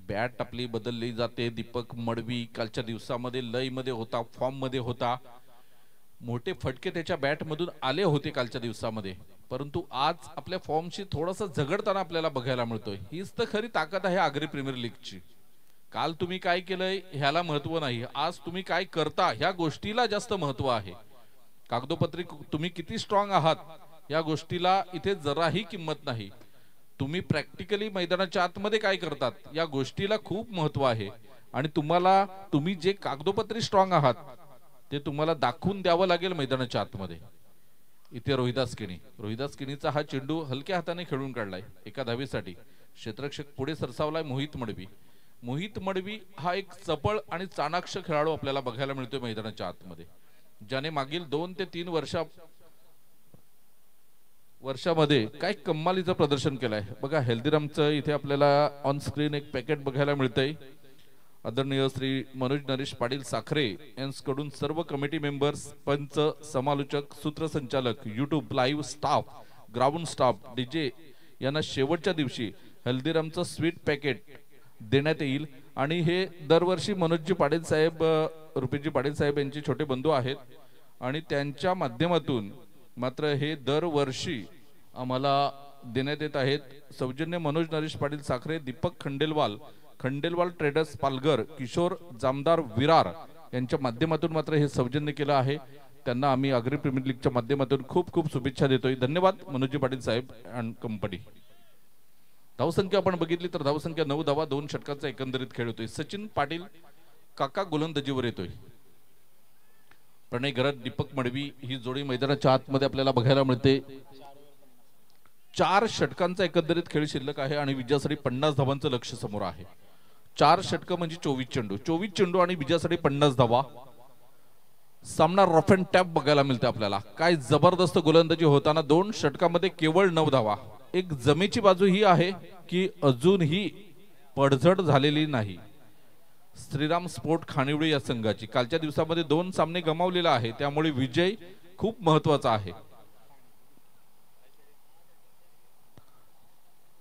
बॅट आपली बदलली जाते. दीपक मडवी कालच्या दिवसामध्ये लय मध्ये होता, फॉर्म मध्ये होता. मोठे फटके त्याच्या बॅट मधून आले होते कालच्या दिवसामध्ये, परंतु आज आपल्या फॉर्मशी थोडासा झगडताना आपल्याला बघायला मिळतोय. हीच तर खरी ताकद आहे आगरी प्रीमियर लीगची. काल तुम्ही काय केलंय ह्याला महत्व नाही, आज तुम्ही काय करता ह्या गोष्टीला जास्त महत्व आहे. कागदोपत्री तुम्ही किती स्ट्रॉंग आहात या गोष्टीला इथे जराही किंमत नाही. तुम्ही प्रॅक्टिकली मैदानाच्या आतमध्ये काय करतात या गोष्टीला खूप महत्व आहे. आणि तुम्ही जे कागदोपत्री स्ट्रॉंग आहात ते तुम्हाला दाखवून द्यावं लागेल मैदानाच्या आतमध्ये. इथे रोहिदास किनीचा हा चेंडू हलक्या हाताने खेळून काढलाय एका धावेसाठी. क्षेत्ररक्षक पुढे सरसावलाय मोहित मडवी हा एक चपळ आणि चाणाक्ष खेळाडू आपल्याला बघायला मिळतोय मैदानाच्या आतमध्ये, ज्याने मागील 2 ते 3 वर्षामध्ये काय कमालीचं प्रदर्शन केलंय. बघा हेल्दीरामचं इथे आपल्याला ऑन स्क्रीन एक पॅकेट बघायला मिळतंय. आदरणीय श्री मनोज नरेश पाटील साखरे यांच्याकडून सर्व कमिटी मेंबर्स, पंच, समालोचक, सूत्रसंचालक, YouTube live staff, ground staff, DJ यांना शेवटच्या दिवशी हल्दीरामचं स्वीट पॅकेट देण्यात येईल. आणि हे दरवर्षी मनोजजी पाटील साहेब, रुपेशजी पाटील साहेब यांचे छोटे बंधू आहेत आणि त्यांच्या माध्यमातून मात्र हे दरवर्षी आम्हाला देण्यात येत आहेत. सौजन्य मनोज नरेश पाटील साखरे, दीपक खंडेलवाल ट्रेडर्स पालघर, किशोर जामदार विरार यांच्या माध्यमातून मात्र हे सौजन्य केलं आहे. त्यांना आम्ही आगरी प्रीमियर लीगच्या माध्यमातून खूप खूप शुभेच्छा देतोय. धन्यवाद मनोजी पाटील साहेब अँड कंपनी. धावसंख्या आपण बघितली तर धावसंख्या 9 धावा 2 षटकांचा एकंदरीत खेळ होतोय. सचिन पाटील काका गोलंदाजीवर येतोय. प्रणय घरत, दीपक मडवी ही जोडी मैदानाच्या आतमध्ये आपल्याला बघायला मिळते. 4 षटकांचा एकंदरीत खेळ शिल्लक आहे आणि विजयासाठी 50 धावांचं लक्ष समोर आहे. 4 षटक म्हणजे 24 चेंडू आणि विजयासाठी 50 धावा. सामना रफ अँड टॅप बघायला मिळते आपल्याला. काय जबरदस्त गोलंदाजी होताना 2 षटकामध्ये केवळ 9 धावा. एक जमेची बाजू ही आहे की अजूनही पडझड झालेली नाही श्रीराम स्पोर्ट खानिवडे या संघाची. कालच्या दिवसामध्ये 2 सामने गमावलेला आहे, त्यामुळे विजय खूप महत्वाचा आहे.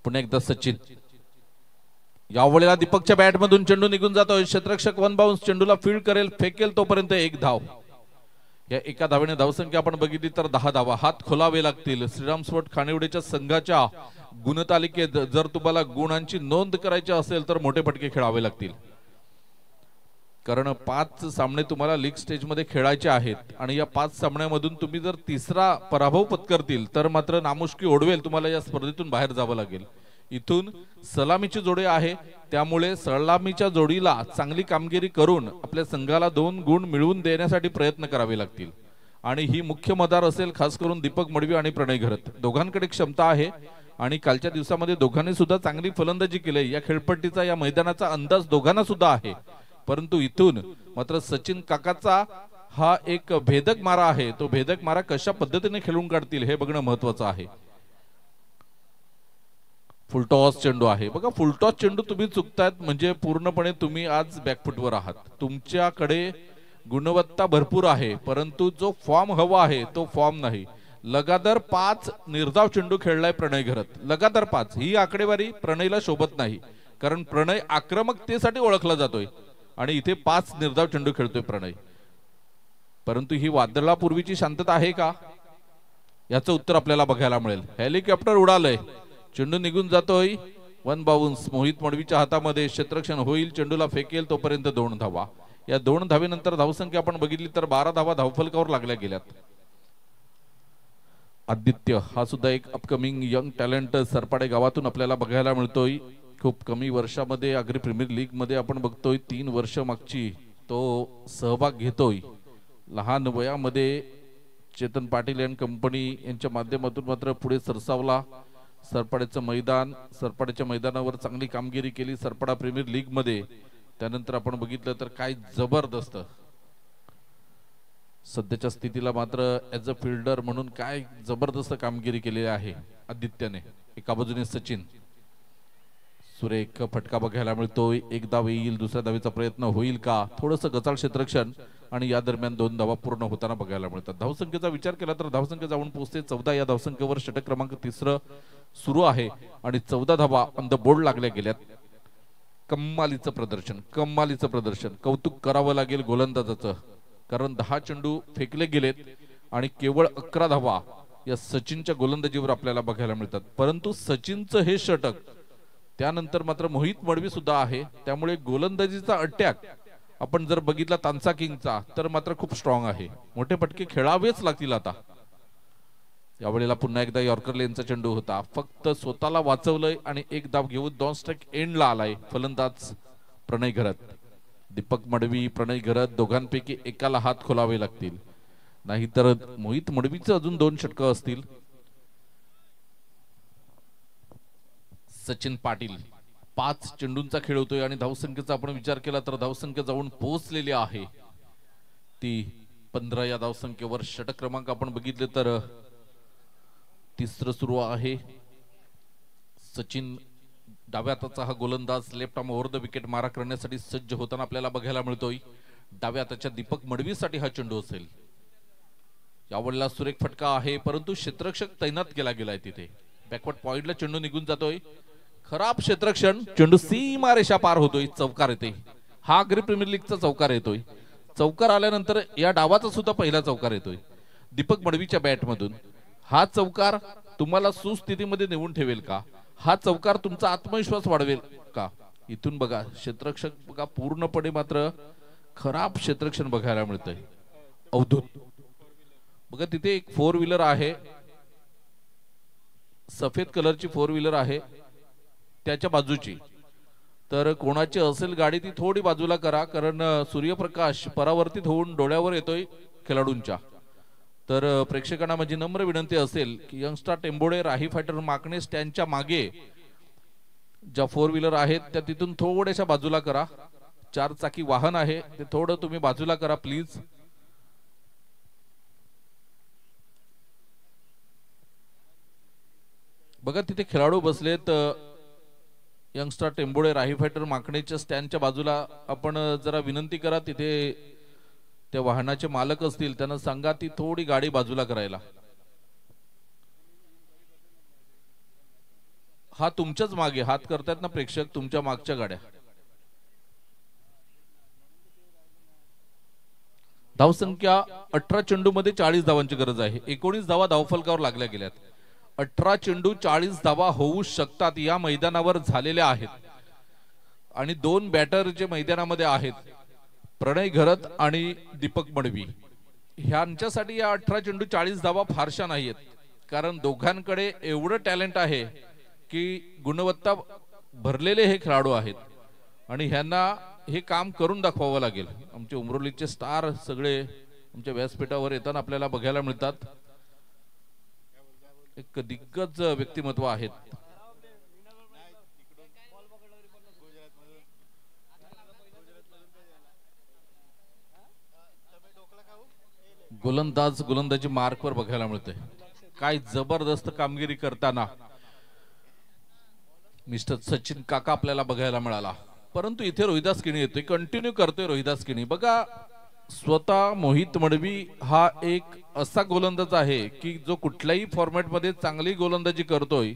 पुन्हा एकदा सचिन यावेळेला दीपकच्या बॅट मधून चेंडू निघून जातोय. क्षेत्ररक्षक वन बाउन्स चेंडूला फील्ड करेल, फेकेल तोपर्यंत एक धाव. या एका धावेने धावसंख्या आपण बघितली तर 10 धावा. हात खोलावे लागतील. श्रीराम स्पोर्ट खानिवडेच्या संघाच्या गुणतालिकेत जर तुम्हाला गुणांची नोंद करायची असेल तर मोठे फटके खेळावे लागतील, कारण 5 सामने तुम्हाला लीग स्टेज मध्ये खेळायचे आहेत आणि या 5 सामन्यामधून तुम्ही जर तिसरा पराभव पत्करतील तर मात्र नामुष्की ओढवेल, तुम्हाला या स्पर्धेतून बाहेर जावं लागेल. इथून सलामीची जोडी आहे, त्यामुळे सलामीच्या जोडीला चांगली कामगिरी करून आपल्या संघाला 2 गुण मिळवून देण्यासाठी प्रयत्न करावे लागतील आणि ही मुख्य मदार असेल खास करून दीपक मडवी आणि प्रणय घरत. दोघांकडे क्षमता आहे आणि कालच्या दिवसामध्ये दोघांनी सुद्धा चांगली फलंदाजी केली. या खेळपट्टीचा या मैदानाचा अंदाज दोघांना सुद्धा आहे, परंतु इथून मात्र सचिन काकाचा हा एक भेदक मारा आहे. तो भेदक मारा कशा पद्धतीने खेळून काढतील हे बघणं महत्वाचं आहे. फुलटॉस चेंडू आहे बघा. फुलटॉस चेंडू तुम्ही चुकतायत म्हणजे पूर्णपणे तुम्ही आज बॅकफुटवर आहात. तुमच्याकडे गुणवत्ता भरपूर आहे, परंतु जो फॉर्म हवा आहे तो फॉर्म नाही. लगातार 5 निर्धाव चेंडू खेळलाय प्रणय घरत. लगातार 5 ही आकडेवारी प्रणयला शोभत नाही, कारण प्रणय आक्रमकतेसाठी ओळखला जातोय आणि इथे 5 निर्धाव चेंडू खेळतोय प्रणय. परंतु ही वादळापूर्वीची शांतता आहे का, याचं उत्तर आपल्याला बघायला मिळेल. हेलिकॉप्टर उडालय, चेंडू निघून जातोय. 1 बाउन्स मोहित मडवीच्या हातामध्ये. क्षेत्ररक्षण होईल, चेंडूला फेकेल तोपर्यंत 2 धावा. या 2 धावेनंतर धावसंख्या आपण बघितली तर 12 धावा धावफलकावर लागल्या गेल्यात. आदित्य हा सुद्धा एक अपकमिंग यंग टॅलेंट सरपाडे गावातून आपल्याला बघायला मिळतोय. खूप कमी वर्षामध्ये आग्री प्रीमियर लीग मध्ये आपण बघतोय 3 वर्ष मागची तो सहभाग घेतोय. लहान वयामध्ये चेतन पाटील अँड कंपनी यांच्या माध्यमातून मात्र पुढे सरसावला. सरपाड्याचं मैदान, सरपाड्याच्या मैदानावर चांगली कामगिरी केली सरपाडा प्रीमियर लीग मध्ये. त्यानंतर आपण बघितलं तर काय जबरदस्त सध्याच्या स्थितीला मात्र ऍज अ फिल्डर म्हणून काय जबरदस्त कामगिरी केलेली आहे आदित्यने. एका बाजूने सचिन, सुरेख फटका बघायला मिळतोय. एक धाव येईल, दुसऱ्या धावेचा प्रयत्न होईल का, थोडंसं गचाळ क्षेत्ररक्षण आणि या दरम्यान 2 धावा पूर्ण होताना बघायला मिळतात. धावसंख्येचा विचार केला तर धावसंख्या जाऊन पोहोचते 14. या धावसंख्येवर षटक क्रमांक 3 सुरू आहे आणि 14 धावा ऑन द बोर्ड लागल्या गेल्यात. कमालीचं प्रदर्शन, कमालीचं प्रदर्शन. कौतुक करावं लागेल गोलंदाजाचं, कारण 10 चेंडू फेकले गेलेत आणि केवळ 11 धावा या सचिनच्या गोलंदाजीवर आपल्याला बघायला मिळतात. परंतु सचिनचं हे षटक, त्यानंतर मात्र मोहित मडवी सुद्धा आहे, त्यामुळे गोलंदाजीचा अटॅक आपण जर बघितला तांसा किंगचा तर मात्र खूप स्ट्रॉंग आहे. मोठे फटके खेळावेच लागतील. आता यावेळेला पुन्हा एकदा यॉर्कर लेनचा चेंडू होता, फक्त स्वतःला वाचवलंय आणि 1 धाव घेऊन 2 स्ट्राइक एंडला आलाय फलंदाज प्रणय घरत. दीपक मडवी, प्रणय घरत दोघांपैकी एकाला हात खोलावे लागतील, नाहीतर मोहित मडवीचं अजून 2 षटकं असतील. सचिन पाटील 5 चेंडूंचा खेळ होतोय आणि धावसंख्येचा आपण विचार केला तर धावसंख्या जाऊन पोहोचलेली आहे ती 15. या धावसंख्येवर षटक क्रमांक आपण बघितले तर 3 सुरू आहे. सचिन डाव्या हाताचा हा गोलंदाज left arm over the wicket मारा करण्यासाठी सज्ज होताना आपल्याला बघायला मिळतोय. डाव्या हाताच्या दीपक मडवीसाठी हा चेंडू असेल. यावेळेला सुरेख फटका आहे, परंतु क्षेत्ररक्षक तैनात केला गेलाय तिथे. बॅकवर्ड पॉइंटला चेंडू निघून जातोय. खराब क्षेत्ररक्षण, चेंडू सीमा रेषा पार होतोय, चौकार येते. हा आग्री प्रीमियर लीगचा चौकार येतोय. चौकार आल्यानंतर या डावाचा सुद्धा पहिला चौकार येतोय दीपक मडवीच्या बॅट मधून. हा चौकार तुम्हाला सुस्थितीमध्ये नेऊन ठेवेल का, हा चौकार तुमचा आत्मविश्वास वाढवेल का. इथून बघा क्षेत्ररक्षक बघा पूर्णपणे मात्र खराब क्षेत्ररक्षण बघायला मिळतंय. अवधूत बघा तिथे एक 4 व्हीलर आहे, सफेद कलरची 4 व्हीलर आहे त्याच्या बाजूची. तर कोणाची असेल गाडी ती थोडी बाजूला करा, कारण सूर्यप्रकाश परावर्तित होऊन डोळ्यावर येतोय खेळाडूंच्या. तर प्रेक्षकांना माझी नम्र विनंती असेल की यंगस्टार टेंबोडे राही फायटर माकणे स्टँडच्या मागे ज्या 4 व्हीलर आहेत त्या तिथून थोड्याशा बाजूला करा. 4 चाकी वाहन आहे ते थोडं तुम्ही बाजूला करा प्लीज. बघा तिथे खेळाडू बसलेत. यंगस्टार टेंबोडे राही फायटर माकणेच्या स्टँडच्या बाजूला आपण जरा विनंती करा, तिथे त्या वाहनाचे मालक असतील त्यांना सांगा ती थोडी गाडी बाजूला करायला. हा तुमच्याच मागे हात करतायत ना प्रेक्षक, तुमच्या मागच्या गाड्या. धावसंख्या 18 चेंडू मध्ये 40 धावांची गरज आहे. 19 धावा धावफलकावर लागल्या गेल्यात. 18 चेंडू 40 धावा होऊ शकतात या मैदानावर झालेल्या आहेत. आणि दोन बॅटर जे मैदानामध्ये आहेत, प्रणय घरत आणि दीपक मडवी, ह्यांच्यासाठी या 18 चेंडू 40 धावा फारशा नाहीयेत. कारण दोघांकडे एवढं टॅलेंट आहे की गुणवत्ता भरलेले हे खेळाडू आहेत आणि ह्यांना हे काम करून दाखवावं लागेल. आमचे उमरोलीचे स्टार सगळे आमच्या व्यासपीठावर येताना आपल्याला बघायला मिळतात. एक दिग्गज व्यक्तिमत्व आहेत. गोलंदाजी मार्कवर बघायला मिळते. काय जबरदस्त कामगिरी करताना मिस्टर सचिन काका आपल्याला बघायला मिळाला. परंतु इथे रोहिदास किणी येतोय, कंटिन्यू करतोय रोहिदास किणी. बघा, स्वतः मोहित मडवी हा एक असा गोलंदाज आहे की जो कुठल्याही फॉर्मॅट मध्ये चांगली गोलंदाजी करतोय,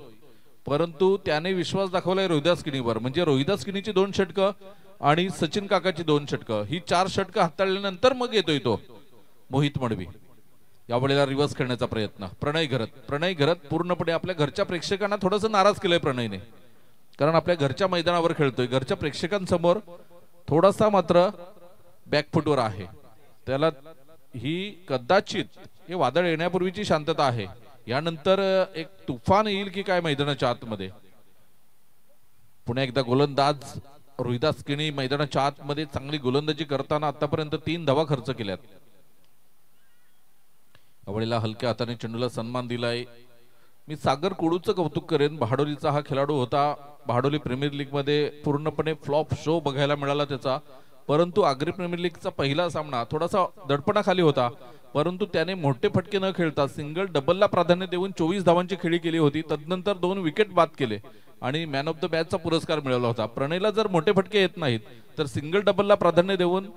परंतु त्याने विश्वास दाखवलाय रोहिदास किणीवर. म्हणजे रोहिदास किणीची 2 षटकं आणि सचिन काकाची 2 षटकं, ही 4 षटकं हाताळल्यानंतर मग येतोय तो मोहित मडवी. यावेळेला रिव्हर्स खेळण्याचा प्रयत्न प्रणय घरत पूर्णपणे आपल्या घरच्या प्रेक्षकांना थोडंसं नाराज केलंय प्रणयने. कारण आपल्या घरच्या मैदानावर खेळतोय, घरच्या प्रेक्षकांसमोर थोडासा मात्र बॅकफुटवर आहे. त्याला ही कदाचित हे वादळ येण्यापूर्वीची शांतता आहे. यानंतर एक तुफान येईल की काय मैदानाच्या आतमध्ये. पुन्हा एकदा गोलंदाज रोहिदास किणी मैदानाच्या आतमध्ये चांगली गोलंदाजी करताना आतापर्यंत 3 धावा खर्च केल्यात. यावेळेला हलक्या हाताने चेंडूला सन्मान दिलाय. मी सागर कोडूचं कौतुक करेन. बहाडोलीचा हा खेळाडू होता. बहाडोली प्रीमियर लीग मध्ये पूर्णपणे फ्लॉप शो बघायला मिळाला त्याचा. परंतु आगरी प्रीमियर लीगचा पहिला सामना थोडासा दडपणाखाली होता, परंतु त्याने मोठे फटके न खेळता सिंगल डबलला प्राधान्य देऊन 24 धावांची खेळी केली होती. तदनंतर 2 विकेट बाद केले आणि मॅन ऑफ द मॅचचा पुरस्कार मिळवला होता. प्रणयला जर मोठे फटके येत नाहीत तर सिंगल डबलला प्राधान्य देऊन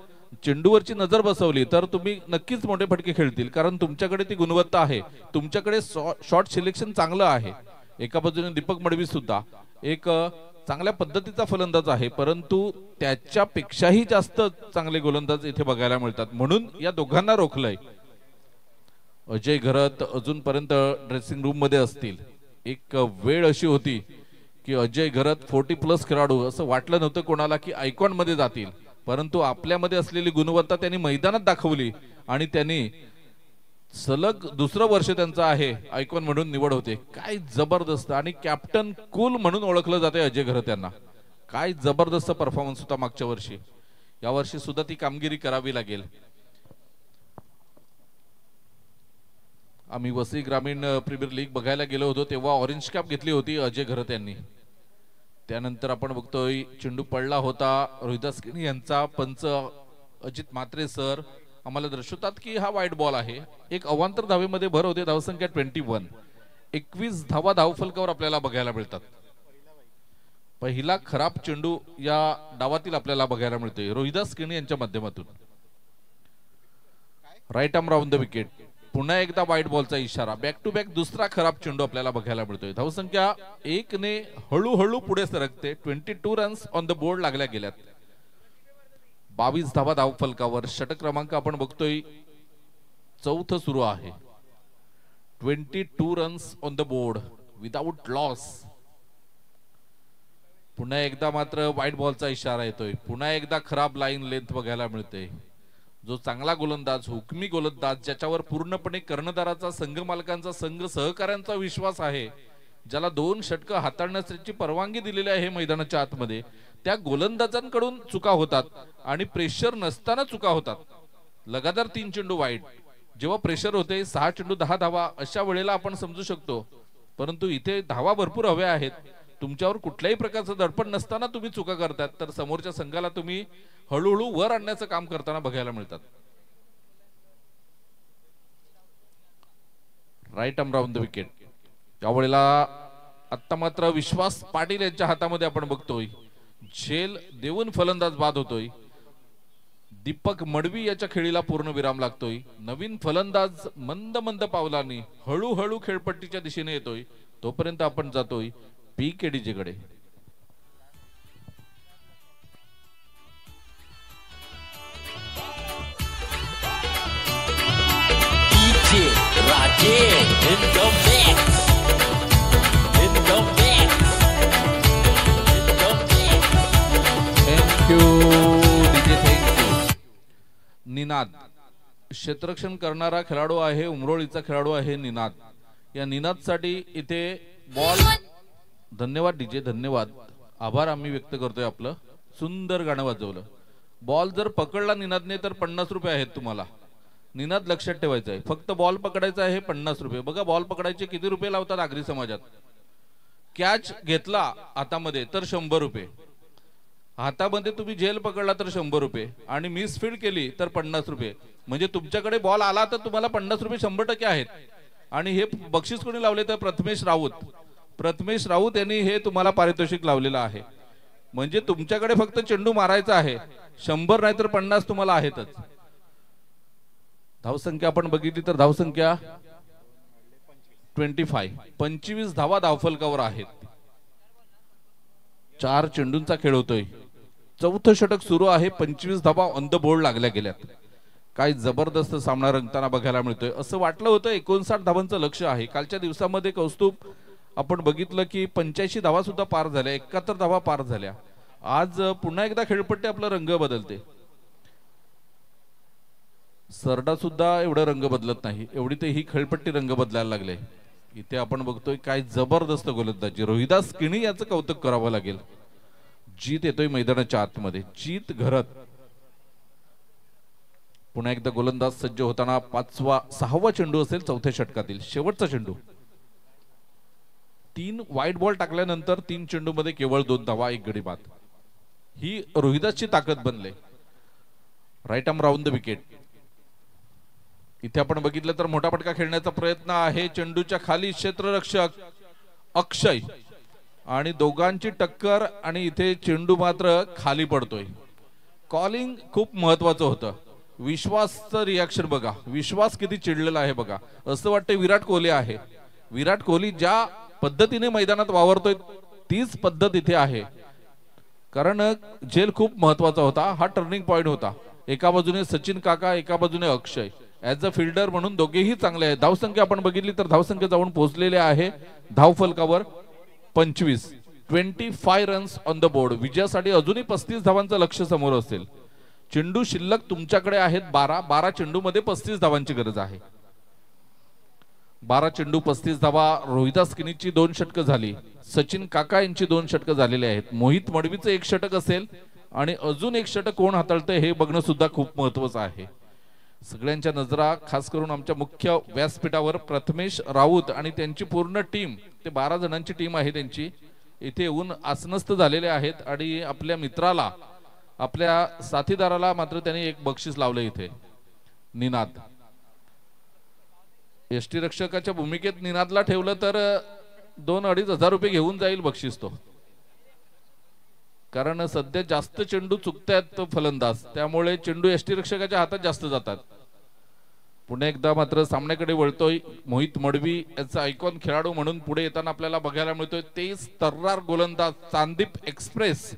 चेंडूवरची नजर बसवली तर तुम्ही नक्कीच मोठे फटके खेळतील. कारण तुमच्याकडे ती गुणवत्ता आहे, तुमच्याकडे शॉट सिलेक्शन चांगलं आहे. एका बाजूने दीपक मडवी सुद्धा एक चांगल्या पद्धतीचा फलंदाज आहे, परंतु त्याच्यापेक्षाही जास्त चांगले गोलंदाज इथे बघायला मिळतात. म्हणून या दोघांना रोखलंय. अजय घरत अजूनपर्यंत ड्रेसिंग रूम मध्ये असतील. एक वेळ अशी होती की अजय घरत 40+ खेळाडू असं वाटलं नव्हतं कोणाला की आयकॉन मध्ये जातील, परंतु आपल्यामध्ये असलेली गुणवत्ता त्यांनी मैदानात दाखवली आणि त्यांनी सलग दुसरं वर्ष त्यांचं आहे आयकॉन म्हणून निवड होते. काय जबरदस्त. आणि कॅप्टन कूल म्हणून ओळखलं जाते अजय घरत यांना. काय जबरदस्त परफॉर्मन्स होता मागच्या वर्षी. यावर्षी सुद्धा ती कामगिरी करावी लागेल. आम्ही वसई ग्रामीण प्रीमियर लीग बघायला गेलो होतो तेव्हा ऑरेंज कॅप घेतली होती अजय घरत यांनी. त्यानंतर आपण बघतोय चेंडू पडला होता. रोहिदास किणी यांचा पंच अजित म्हात्रे सर आम्हाला दर्शवतात की हा वाईट बॉल आहे. एक अवांतर धावेमध्ये भर होते. धावसंख्या 21. 21 धावा धावफलकावर आपल्याला बघायला मिळतात. पहिला खराब चेंडू या डावातील आपल्याला बघायला मिळतोय रोहिदास किणी यांच्या माध्यमातून. Right arm round the wicket. पुन्हा एकदा व्हाईट बॉलचा इशारा. बॅक टू बॅक दुसरा खराब चेंडू आपल्याला बघायला मिळतोय. धावसंख्या 1 ने हळूहळू पुढे सरकते. 22 रन्स ऑन द बोर्ड लागल्या गेल्यात. 22 धावा धावफलकावर. षटक क्रमांक आपण बघतोय 4थं सुरू आहे. 22 runs on the board without loss. पुन्हा एकदा मात्र व्हाईट बॉलचा इशारा येतोय. पुन्हा एकदा खराब लाईन लेंथ बघायला मिळते. जो चांगला गोलंदाज, हुकमी गोलंदाज, ज्याच्यावर पूर्णपणे कर्णधाराचा, संघ मालकांचा, संघ सहकाऱ्यांचा विश्वास आहे, ज्याला 2 षटकं हाताळण्याची परवानगी दिलेली आहे मैदानाच्या आतमध्ये, त्या गोलंदाजांकडून चुका होतात आणि प्रेशर नसताना चुका होतात. लगातार 3 चेंडू वाईट. जेव्हा प्रेशर होते 6 चेंडू 10 धावा अशा वेळेला आपण समजू शकतो, परंतु इथे धावा भरपूर हव्या आहेत. तुमच्यावर कुठल्याही प्रकारचं दडपण नसताना तुम्ही चुका करतात तर समोरच्या संघाला तुम्ही हळूहळू वर आणण्याचं काम करताना बघायला मिळतात. Right arm round the wicket. यावेळेला आता मात्र विश्वास पाटील यांच्या हातामध्ये आपण बघतोय. झेल देऊन फलंदाज बाद होतोय. दीपक मडवी याच्या खेळीला पूर्ण विराम लागतोय. नवीन फलंदाज मंद मंद पावलांनी हळूहळू खेळपट्टीच्या दिशेने येतोय. तोपर्यंत आपण जातोय PKDJ कडे. निनाद क्षेत्ररक्षण करणारा खेळाडू आहे, उमरोळीचा खेळाडू आहे निनाद. या निनादसाठी इथे बॉल. धन्यवाद डीजे, धन्यवाद, आभार आम्ही व्यक्त करतोय आपलं. सुंदर गाणं वाजवलं. बॉल जर पकडला निनादने तर 50 रुपये आहेत तुम्हाला. निनाद लक्षात ठेवायचं आहे, फक्त बॉल पकडायचा आहे 50 रुपये. बघा बॉल पकडायचे किती रुपये लावतात आगरी समाजात. कॅच घेतला हातामध्ये तर 100 रुपये, हातामध्ये तुम्ही झेल पकडला तर 100 रुपये, आणि मिस फील्ड केली तर 50 रुपये. म्हणजे तुमच्याकडे बॉल आला तर तुम्हाला 50 रुपये 100% आहेत. आणि हे बक्षीस कोणी लावले तर प्रथमेश राऊत. प्रथमेश राऊत यांनी हे तुम्हाला पारितोषिक लावलेलं आहे. म्हणजे तुमच्याकडे फक्त चेंडू मारायचा आहे, 100 नाही तर 50 तुम्हाला आहेतच. धावसंख्या आपण बघितली तर धावसंख्या 25 धावा धावफलकावर आहेत. 4 चेंडूंचा खेळ होतोय. चौथं षटक सुरू आहे. 25 धावा ऑन द बोर्ड लागल्या गेल्यात. काय जबरदस्त सामना रंगताना बघायला मिळतोय. असं वाटलं होतं 59 धावांचं लक्ष आहे. कालच्या दिवसामध्ये कौस्तुभ आपण बघितलं की 85 धावा सुद्धा पार झाल्या, 71 धावा पार झाल्या. आज पुन्हा एकदा खेळपट्टी आपला रंग बदलते. सरडा सुद्धा एवढं रंग बदलत नाही, एवढी ते ही खेळपट्टी रंग बदलायला लागले. इथे आपण बघतोय काय जबरदस्त गोलंदाजी. रोहिदास किणी याचं कौतुक करावं लागेल. जीत येतोय मैदानाच्या आतमध्ये, जीत घरत. पुन्हा एकदा गोलंदाज सज्ज होताना 6वा चेंडू असेल चौथ्या षटकातील, शेवटचा चेंडू. 3 वाईट बॉल टाकल्यानंतर 3 चेंडू मध्ये केवळ 2 धावा, 1 गडी बाद. ही रोहिदासची ताकद बनले. Right arm round the wicket. इथे आपण बघितलं तर मोठा फटका खेळण्याचा प्रयत्न आहे. चेंडूच्या खाली क्षेत्ररक्षक अक्षय आणि दोघांची टक्कर, आणि इथे चेंडू मात्र खाली पडतोय. कॉलिंग खूप महत्वाचं होतं. विश्वासचं रिॲक्शन बघा, विश्वास किती चिडलेला आहे बघा. असं वाटतं विराट कोहली आहे. विराट कोहली ज्या पद्धतीने मैदानात वावरतोय तीच पद्धत इथे आहे. कारण झेल खूप महत्वाचा होता. हा टर्निंग पॉइंट होता. एका बाजूने सचिन काका, एका बाजूने अक्षय. ऍज अ फिल्डर म्हणून दोघेही चांगले आहेत. धावसंख्या आपण बघितली तर धावसंख्या जाऊन पोहोचलेले आहे धावफलकावर 25 रन्स ऑन द बोर्ड. विजयासाठी अजूनही 35 धावांचं लक्ष समोर असेल. चेंडू शिल्लक तुमच्याकडे आहेत 12 चेंडू मध्ये 35 धावांची गरज आहे. 12 चेंडू 35 धावा. रोहिदास किनीची 2 षटकं झाली, सचिन काका यांची 2 षटकं झालेली आहेत. मोहित मडवीचं 1 षटक असेल, आणि अजून 1 षटक कोण हाताळतंय हे बघणं सुद्धा खूप महत्वाचं आहे. सगळ्यांच्या नजरा खास करून आमच्या मुख्य व्यासपीठावर प्रथमेश राऊत आणि त्यांची पूर्ण टीम, ते 12 जणांची टीम आहे त्यांची, इथे येऊन आसनस्थ झालेले आहेत. आणि आपल्या मित्राला, आपल्या साथीदाराला मात्र त्यांनी 1 बक्षीस लावलं इथे. निनाद एसटी रक्षकाच्या भूमिकेत निनादला ठेवलं तर 2-2.5 हजार रुपये घेऊन जाईल बक्षीस तो. कारण सध्या जास्त चेंडू चुकतायत फलंदाज, त्यामुळे चेंडू एसटी रक्षकाच्या हातात जास्त जातात. पुन्हा एकदा मात्र सामन्याकडे वळतोय मोहित मडवी. याचा आयकॉन खेळाडू म्हणून पुढे येताना आपल्याला बघायला मिळतोय तेच तर्रार गोलंदाज चांदीप एक्सप्रेस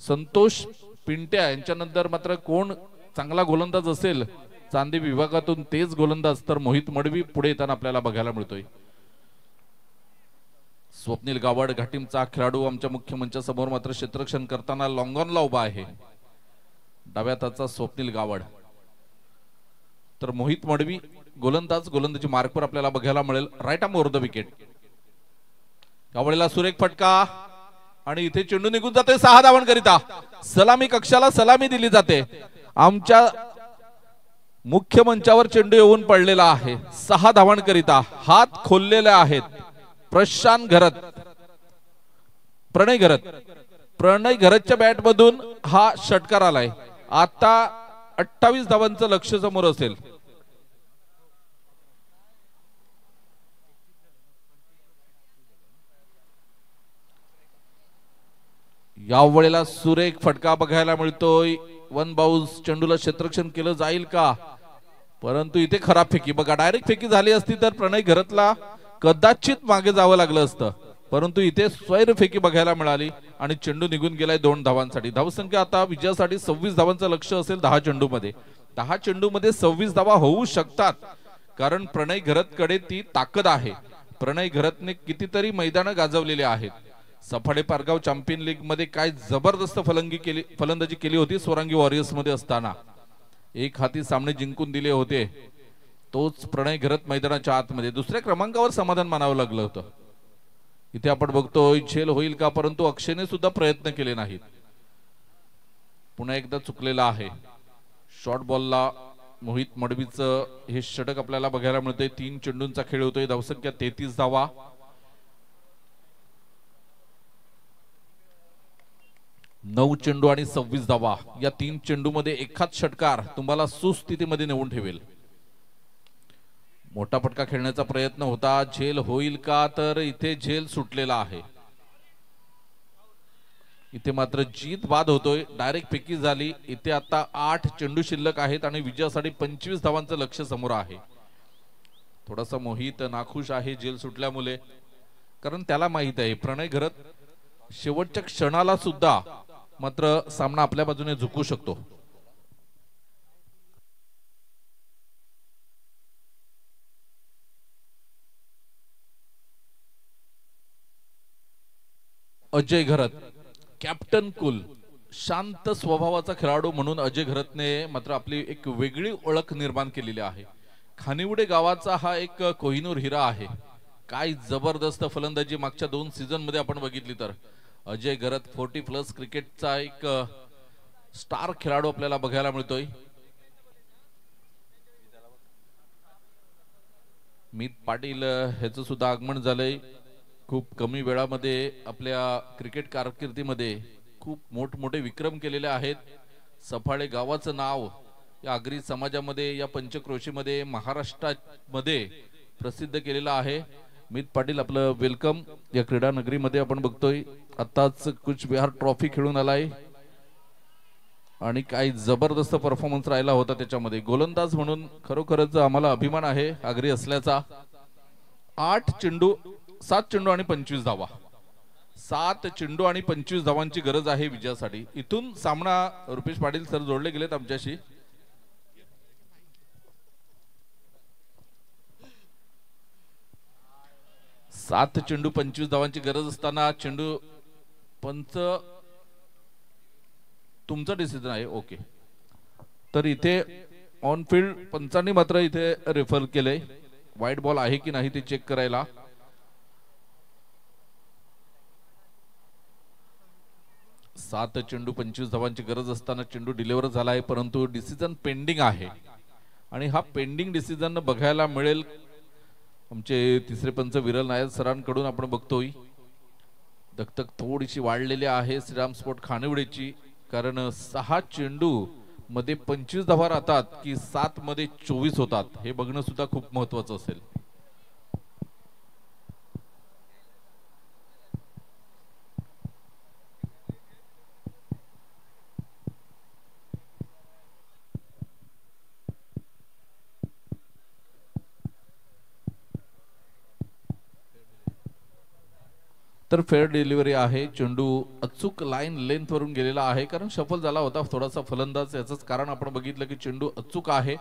संतोष पिंट्या यांच्यानंतर मात्र कोण चांगला गोलंदाज असेल चांदीप विभागातून तेच गोलंदाज तर मोहित मडवी पुढे येताना आपल्याला बघायला मिळतोय. स्वप्नील गावड घाटीमचा खेळाडू आमच्या मुख्य मंचासमोर मात्र क्षेत्ररक्षण करताना लॉंगॉनला उभा आहे. डाव्या हाताचा स्वप्नील गावड, तर मोहित मडवी गोलंदाजी मार्कवर आपल्याला बघायला मिळेल. Right arm over the wicket. गावडेला सुरेख फटका, आणि इथे चेंडू निघून जाते 6 धावांकरिता. सलामी कक्षाला सलामी दिली जाते. आमच्या मुख्य मंचावर चेंडू येऊन पडलेला आहे 6 धावांकरिता. हात खोललेले आहेत प्रशांत घरत, प्रणय घरतच्या बॅट मधून हा षटकार आलाय. आता 28 धावांचं लक्ष समोर असेल. यावेळेला सुरेख फटका बघायला मिळतोय. 1 बाउन्स. चेंडूला क्षेत्ररक्षण केलं जाईल का, परंतु इथे खराब फेकी. बघा डायरेक्ट फेकी झाली असती तर प्रणय घरतला कदाचित मागे जावं लागलं असतं. परंतु इथे स्वैरफेकी बघायला मिळाली आणि चेंडू निघून गेलाय 2 धावांसाठी. धावसंख्या आता विजयासाठी 26 धावांचं लक्ष असेल 10 चेंडूमध्ये. 10 चेंडूमध्ये 26 धावा होऊ शकतात, कारण प्रणय घरतकडे ती ताकद आहे. प्रणय घरतने कितीतरी मैदानं गाजवलेली आहेत. सफाळे पारगाव चॅम्पियन लीग मध्ये काय जबरदस्त फलंदाजी केली होती स्वरांगी वॉरियर्स मध्ये असताना. एक हाती सामने जिंकून दिले होते. तोच प्रणय घरत मैदानाच्या आतमध्ये दुसऱ्या क्रमांकावर समाधान मानावं लागलं होतं. इथे आपण बघतोय झेल होईल का, परंतु अक्षयने सुद्धा प्रयत्न केले नाहीत. पुन्हा एकदा चुकलेला आहे. शॉर्ट बॉलला मोहित मडवीचं हे षटक आपल्याला बघायला मिळतंय. 3 चेंडूंचा खेळ होतोय. धावसंख्या 33 धावा. 9 चेंडू आणि 26 धावा. या 3 चेंडूमध्ये एखाद षटकार तुम्हाला सुस्थितीमध्ये नेऊन ठेवेल. मोठा फटका खेळण्याचा प्रयत्न होता. झेल होईल का, तर इथे झेल सुटलेला आहे. इथे मात्र जीत बाद होतोय. डायरेक्ट फेकी झाली. इथे आता 8 चेंडू शिल्लक आहेत आणि विजयासाठी 25 धावांचं लक्ष समोर आहे. थोडासा मोहित नाखुश आहे झेल सुटल्यामुळे, कारण त्याला माहित आहे प्रणय घरत शेवटच्या क्षणाला सुद्धा मात्र सामना आपल्या बाजूने झुकू शकतो. अजय घरत कॅप्टन कूल, शांत स्वभावाचा खेळाडू म्हणून अजय घरतने मात्र आपली एक वेगळी ओळख निर्माण केलेली आहे. खानिवडे गावाचा हा एक कोहिनूर हिरा आहे. काय जबरदस्त फलंदाजी मागच्या 2 सीझन मध्ये आपण बघितली तर अजय घरत 40+ क्रिकेटचा एक स्टार खेळाडू आपल्याला बघायला मिळतोय. मीत पाटील ह्याचं सुद्धा आगमन झालंय. खूप कमी वेळामध्ये आपल्या क्रिकेट कारकिर्दीमध्ये खूप मोठमोठे विक्रम केलेले आहेत. सफाळे गावाचं नाव या आगरी समाजामध्ये, या पंचक्रोशीमध्ये, महाराष्ट्रामध्ये प्रसिद्ध केलेलं आहे. मीत पाटील आपलं वेलकम या क्रीडा नगरीमध्ये आपण बघतोय. आताच कुचबिहार ट्रॉफी खेळून आलाय आणि काही जबरदस्त परफॉर्मन्स राहिला होता त्याच्यामध्ये. गोलंदाज म्हणून खरोखरच आम्हाला अभिमान आहे आगरी असल्याचा. 7 चेंडू आणि 25 धावा. 7 चेंडू आणि 25 धावांची गरज आहे विजयासाठी. इथून सामना रुपेश पाटील सर जोडले गेलेत आमच्याशी. सात चेंडू 25 धावांची गरज असताना चेंडू पंच तुमचा डिसिजन आहे. ओके, तर इथे ऑन फील्ड पंचांनी मात्र इथे रेफर केलंय. वाईट बॉल आहे की नाही ते चेक करायला. सात चेंडू 25 धावांची गरज असताना चेंडू डिलिव्हर झाला आहे, परंतु डिसिजन पेंडिंग आहे आणि हा पेंडिंग डिसिजन बघायला मिळेल आमचे तिसरे पंच विरल नायर सरांकडून. आपण बघतोय दगदग थोडीशी वाढलेली आहे श्रीराम स्पोर्ट खानिवडेची, कारण 6 चेंडू मध्ये 25 धावा राहतात की 7 मध्ये 24 होतात हे बघणं सुद्धा खूप महत्वाचं असेल. तर फेअर डिलिव्हरी आहे. चेंडू अचूक लाईन लेंथ वरून गेलेला आहे, कारण शफल झाला होता थोडासा फलंदाज, याचंच कारण आपण बघितलं की चेंडू अचूक आहे.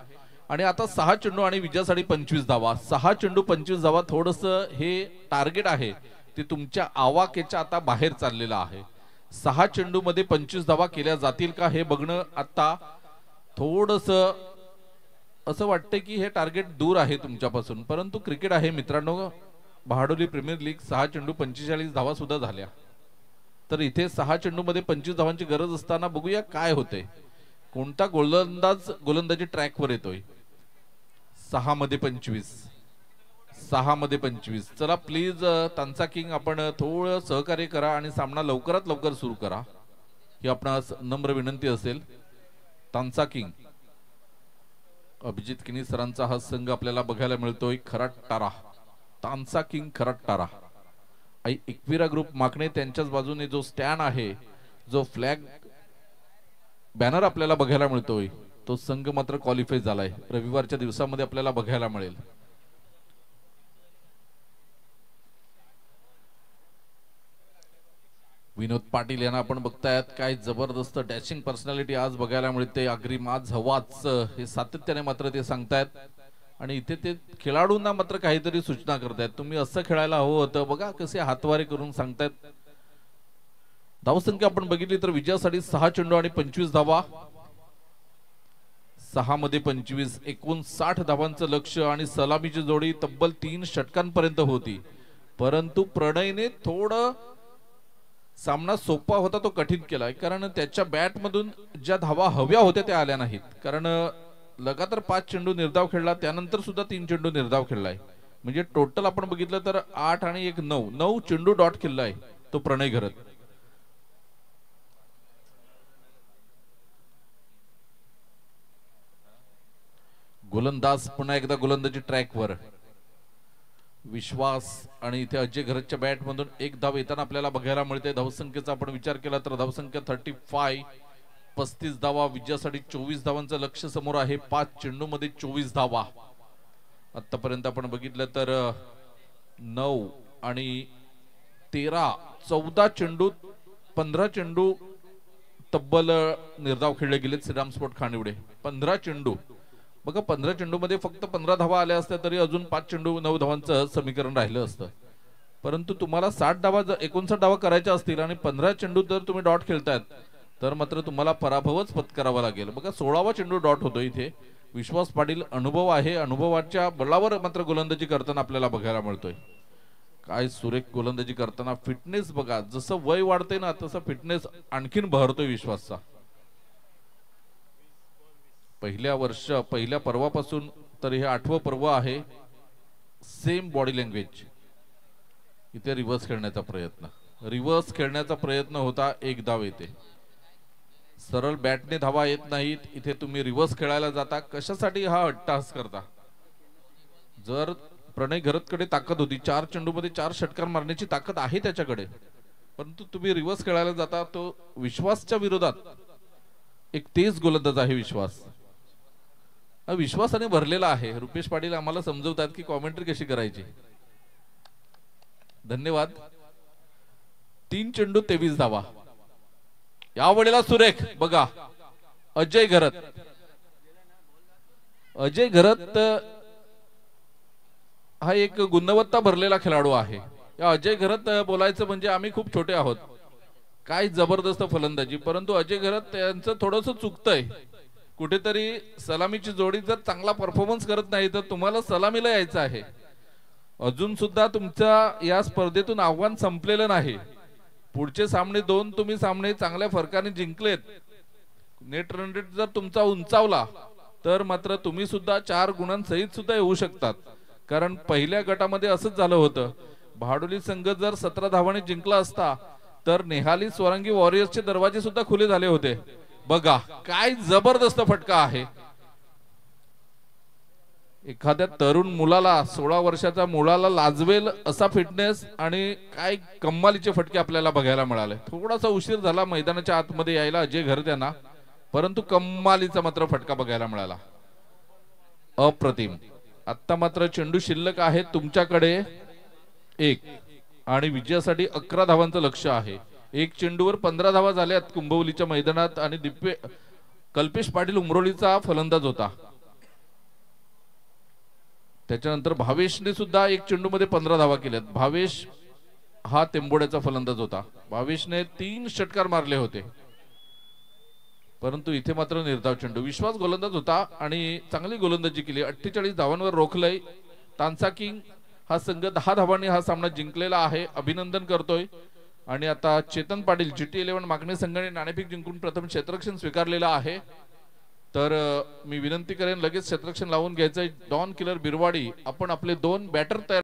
आणि आता 6 चेंडू आणि विजयासाठी 25 धावा. 6 चेंडू 25 धावा थोडस हे टार्गेट आहे ते तुमच्या आवाक्याच्या आता बाहेर चाललेलं आहे. 6 चेंडू मध्ये 25 धावा केल्या जातील का हे बघणं आता थोडस असं वाटतं की हे टार्गेट दूर आहे तुमच्यापासून, परंतु क्रिकेट आहे मित्रांनो. बहाडोली प्रीमियर लीग 6 चेंडू 45 धावा सुद्धा झाल्या. तर इथे 6 चेंडू मध्ये 25 धावांची गरज असताना बघूया काय होते, कोणता गोलंदाजी ट्रॅकवर येतोय. 6 मध्ये 25, 6 मध्ये 25. चला प्लीज तांचा किंग आपण थोडं सहकार्य करा आणि सामना लवकरात लवकर सुरू करा ही आपणास नम्र विनंती असेल. तांचा किंग अभिजित किनी सरांचा हा संघ आपल्याला बघायला मिळतोय. खराटारा तांचा किंग खराटारा. एकविरा ग्रुप माकणे त्यांच्याच बाजूने जो स्टॅन आहे, जो फ्लॅग बॅनर आपल्याला बघायला मिळतोय, तो संघ मात्र क्वालिफाय झालाय. रविवारच्या दिवसामध्ये आपल्याला बघायला मिळेल. विनोद पाटील यांना आपण बघतायत, काय जबरदस्त डॅशिंग पर्सनॅलिटी आज बघायला मिळते. अग्री माझ हवाच हे सातत्याने मात्र ते सांगतायत आणि इथे ते खेळाडूंना मात्र काहीतरी सूचना करतायत, तुम्ही असं खेळायला हवं होतं. बघा कसे हातवारे करून सांगतायत. धावसंख्या आपण बघितली तर विजयासाठी 6 चेंडू आणि 25 धावा. 6 मध्ये 25, एकूण 60 धावांचं लक्ष्य आणि सलामीची जोडी तब्बल 3 षटकांपर्यंत होती. परंतु प्रणयने थोडं सामना सोपा होता तो कठीण केलाय, कारण त्याच्या बॅट मधून ज्या धावा हव्या होत्या त्या आल्या नाहीत. कारण लगातार 5 चेंडू निर्धाव खेळला, त्यानंतर सुद्धा 3 चेंडू निर्धाव खेळलाय. म्हणजे टोटल आपण बघितलं तर 8 आणि 1 9 चेंडू डॉट खेळलाय तो प्रणय घरत. गोलंदाज पुन्हा एकदा गोलंदाजी ट्रॅकवर. विश्वास आणि इथे अजय घरतच्या बॅट मधून एक धाव येताना आपल्याला बघायला मिळते. धावसंख्येचा आपण विचार केला तर धावसंख्या 35, 35 धावा. विजयासाठी 24 धावांचं लक्ष समोर आहे. 5 चेंडू मध्ये 24 धावा. आतापर्यंत आपण बघितलं तर 9 आणि 13, 14 चेंडू, 15 चेंडू तब्बल निर्धाव खेळले गेलेत श्रीराम स्पोर्ट खानिवडे. 15 चेंडू बघा, 15 चेंडू मध्ये फक्त 15 धावा आल्या असत्या तरी अजून 5 चेंडू 9 धावांचं समीकरण राहिलं असतं. परंतु तुम्हाला 60 धावा 59 धावा करायच्या असतील आणि 15 चेंडू जर तुम्ही डॉट खेळतायत तर मात्र तुम्हाला पराभवच पत्करावा लागेल. बघा 16वा चेंडू डॉट होतो इथे. विश्वास पाटील अनुभव आहे, अनुभवाच्या बळावर मात्र गोलंदाजी करताना आपल्याला बघायला मिळतोय. काय सुरेख गोलंदाजी करताना. फिटनेस बघा, जसं वय वाढते ना तसं फिटनेस आणखीन बहरतोय विश्वासचा. पहिल्या पर्वापासून तर हे 8वं पर्व आहे. Same body language. इथे रिव्हर्स खेळण्याचा प्रयत्न होता, एक धाव येते. सरळ बॅटने धावा येत नाहीत, इथे तुम्ही रिव्हर्स खेळायला जाता. कशासाठी हा अट्टहास करता? जर प्रणय घरतकडे ताकद होती, 4 चेंडू मध्ये 4 षटकार मारण्याची ताकद आहे त्याच्याकडे, परंतु तुम्ही रिव्हर्स खेळायला जाता. तो विश्वासच्या विरोधात एक तेज गोलंदाज आहे विश्वास. विश्वासाने भरलेला आहे. रुपेश पाटील आम्हाला समजवतात की कॉमेंट्री कशी करायची. धन्यवाद. 3 चेंडू 23 धावा. यावेळेला सुरेख बघा, अजय घरत हा एक गुणवत्ता भरलेला खेळाडू आहे. या अजय घरत बोलायचं म्हणजे आम्ही खूप छोटे आहोत. काय जबरदस्त फलंदाजी. परंतु अजय घरत यांचं थोडंसं चुकतंय कुठेतरी. सलामीची जोडी जर चांगला परफॉर्मन्स करत नाही तर तुम्हाला सलामीला यायचं आहे. अजून सुद्धा तुमच्या या स्पर्धेतून आव्हान संपलेलं नाही. पुढचे सामने 2 तुम्ही सामने चांगल्या फरकाने जिंकलेत. नेट रन रेट जर तुमचा उंचावला तर मात्र तुम्ही सुद्धा 4 गुणांसहित सुद्धा येऊ शकतात. कारण पहिल्या गटामध्ये असंच झालं होतं. भाडोली संघ जर 17 धावांनी जिंकला असता तर नेहाली स्वरांगी वॉरियर्सचे दरवाजे सुद्धा खुले झाले होते. बघा काय जबरदस्त फटका आहे. एखाद्या तरुण मुलाला, 16 वर्षाच्या मुलाला लाजवेल असा फिटनेस आणि काय कमालीचे फटके आपल्याला बघायला मिळाले. थोडासा उशीर झाला मैदानाच्या आतमध्ये यायला अजय घरत यांना, परंतु कमालीचा मात्र फटका बघायला मिळाला. अप्रतिम. आता मात्र चेंडू शिल्लक आहे तुमच्याकडे 1 आणि विजयासाठी 11 धावांचं लक्ष आहे. 1 चेंडूवर 15 धावा झाल्यात कुंभवलीच्या मैदानात आणि कल्पेश पाटील उमरोलीचा फलंदाज होता. त्याच्यानंतर भावेशने सुद्धा 1 चेंडू मध्ये 15 धावा केल्यात. भावेश हा तेंबोड्याचा फलंदाज होता. भावेशने 3 षटकार मारले होते, परंतु इथे मात्र निर्धाव चेंडू. विश्वास गोलंदाज होता आणि चांगली गोलंदाजी केली. 48 धावांवर रोखलंय. तांसा किंग हा संघ 10 धावांनी हा सामना जिंकलेला आहे. अभिनंदन करतोय. आणि आता चेतन पाटील GT11 मागणी संघाने नाणेफेक जिंकून प्रथम क्षेत्ररक्षण स्वीकारलेलं आहे. तर मी विनंती करेन लगेच क्षेत्ररक्षण लावून घ्यायचंय. डॉन किलर बिरवाडी, आपण आपले 2 बॅटर तयार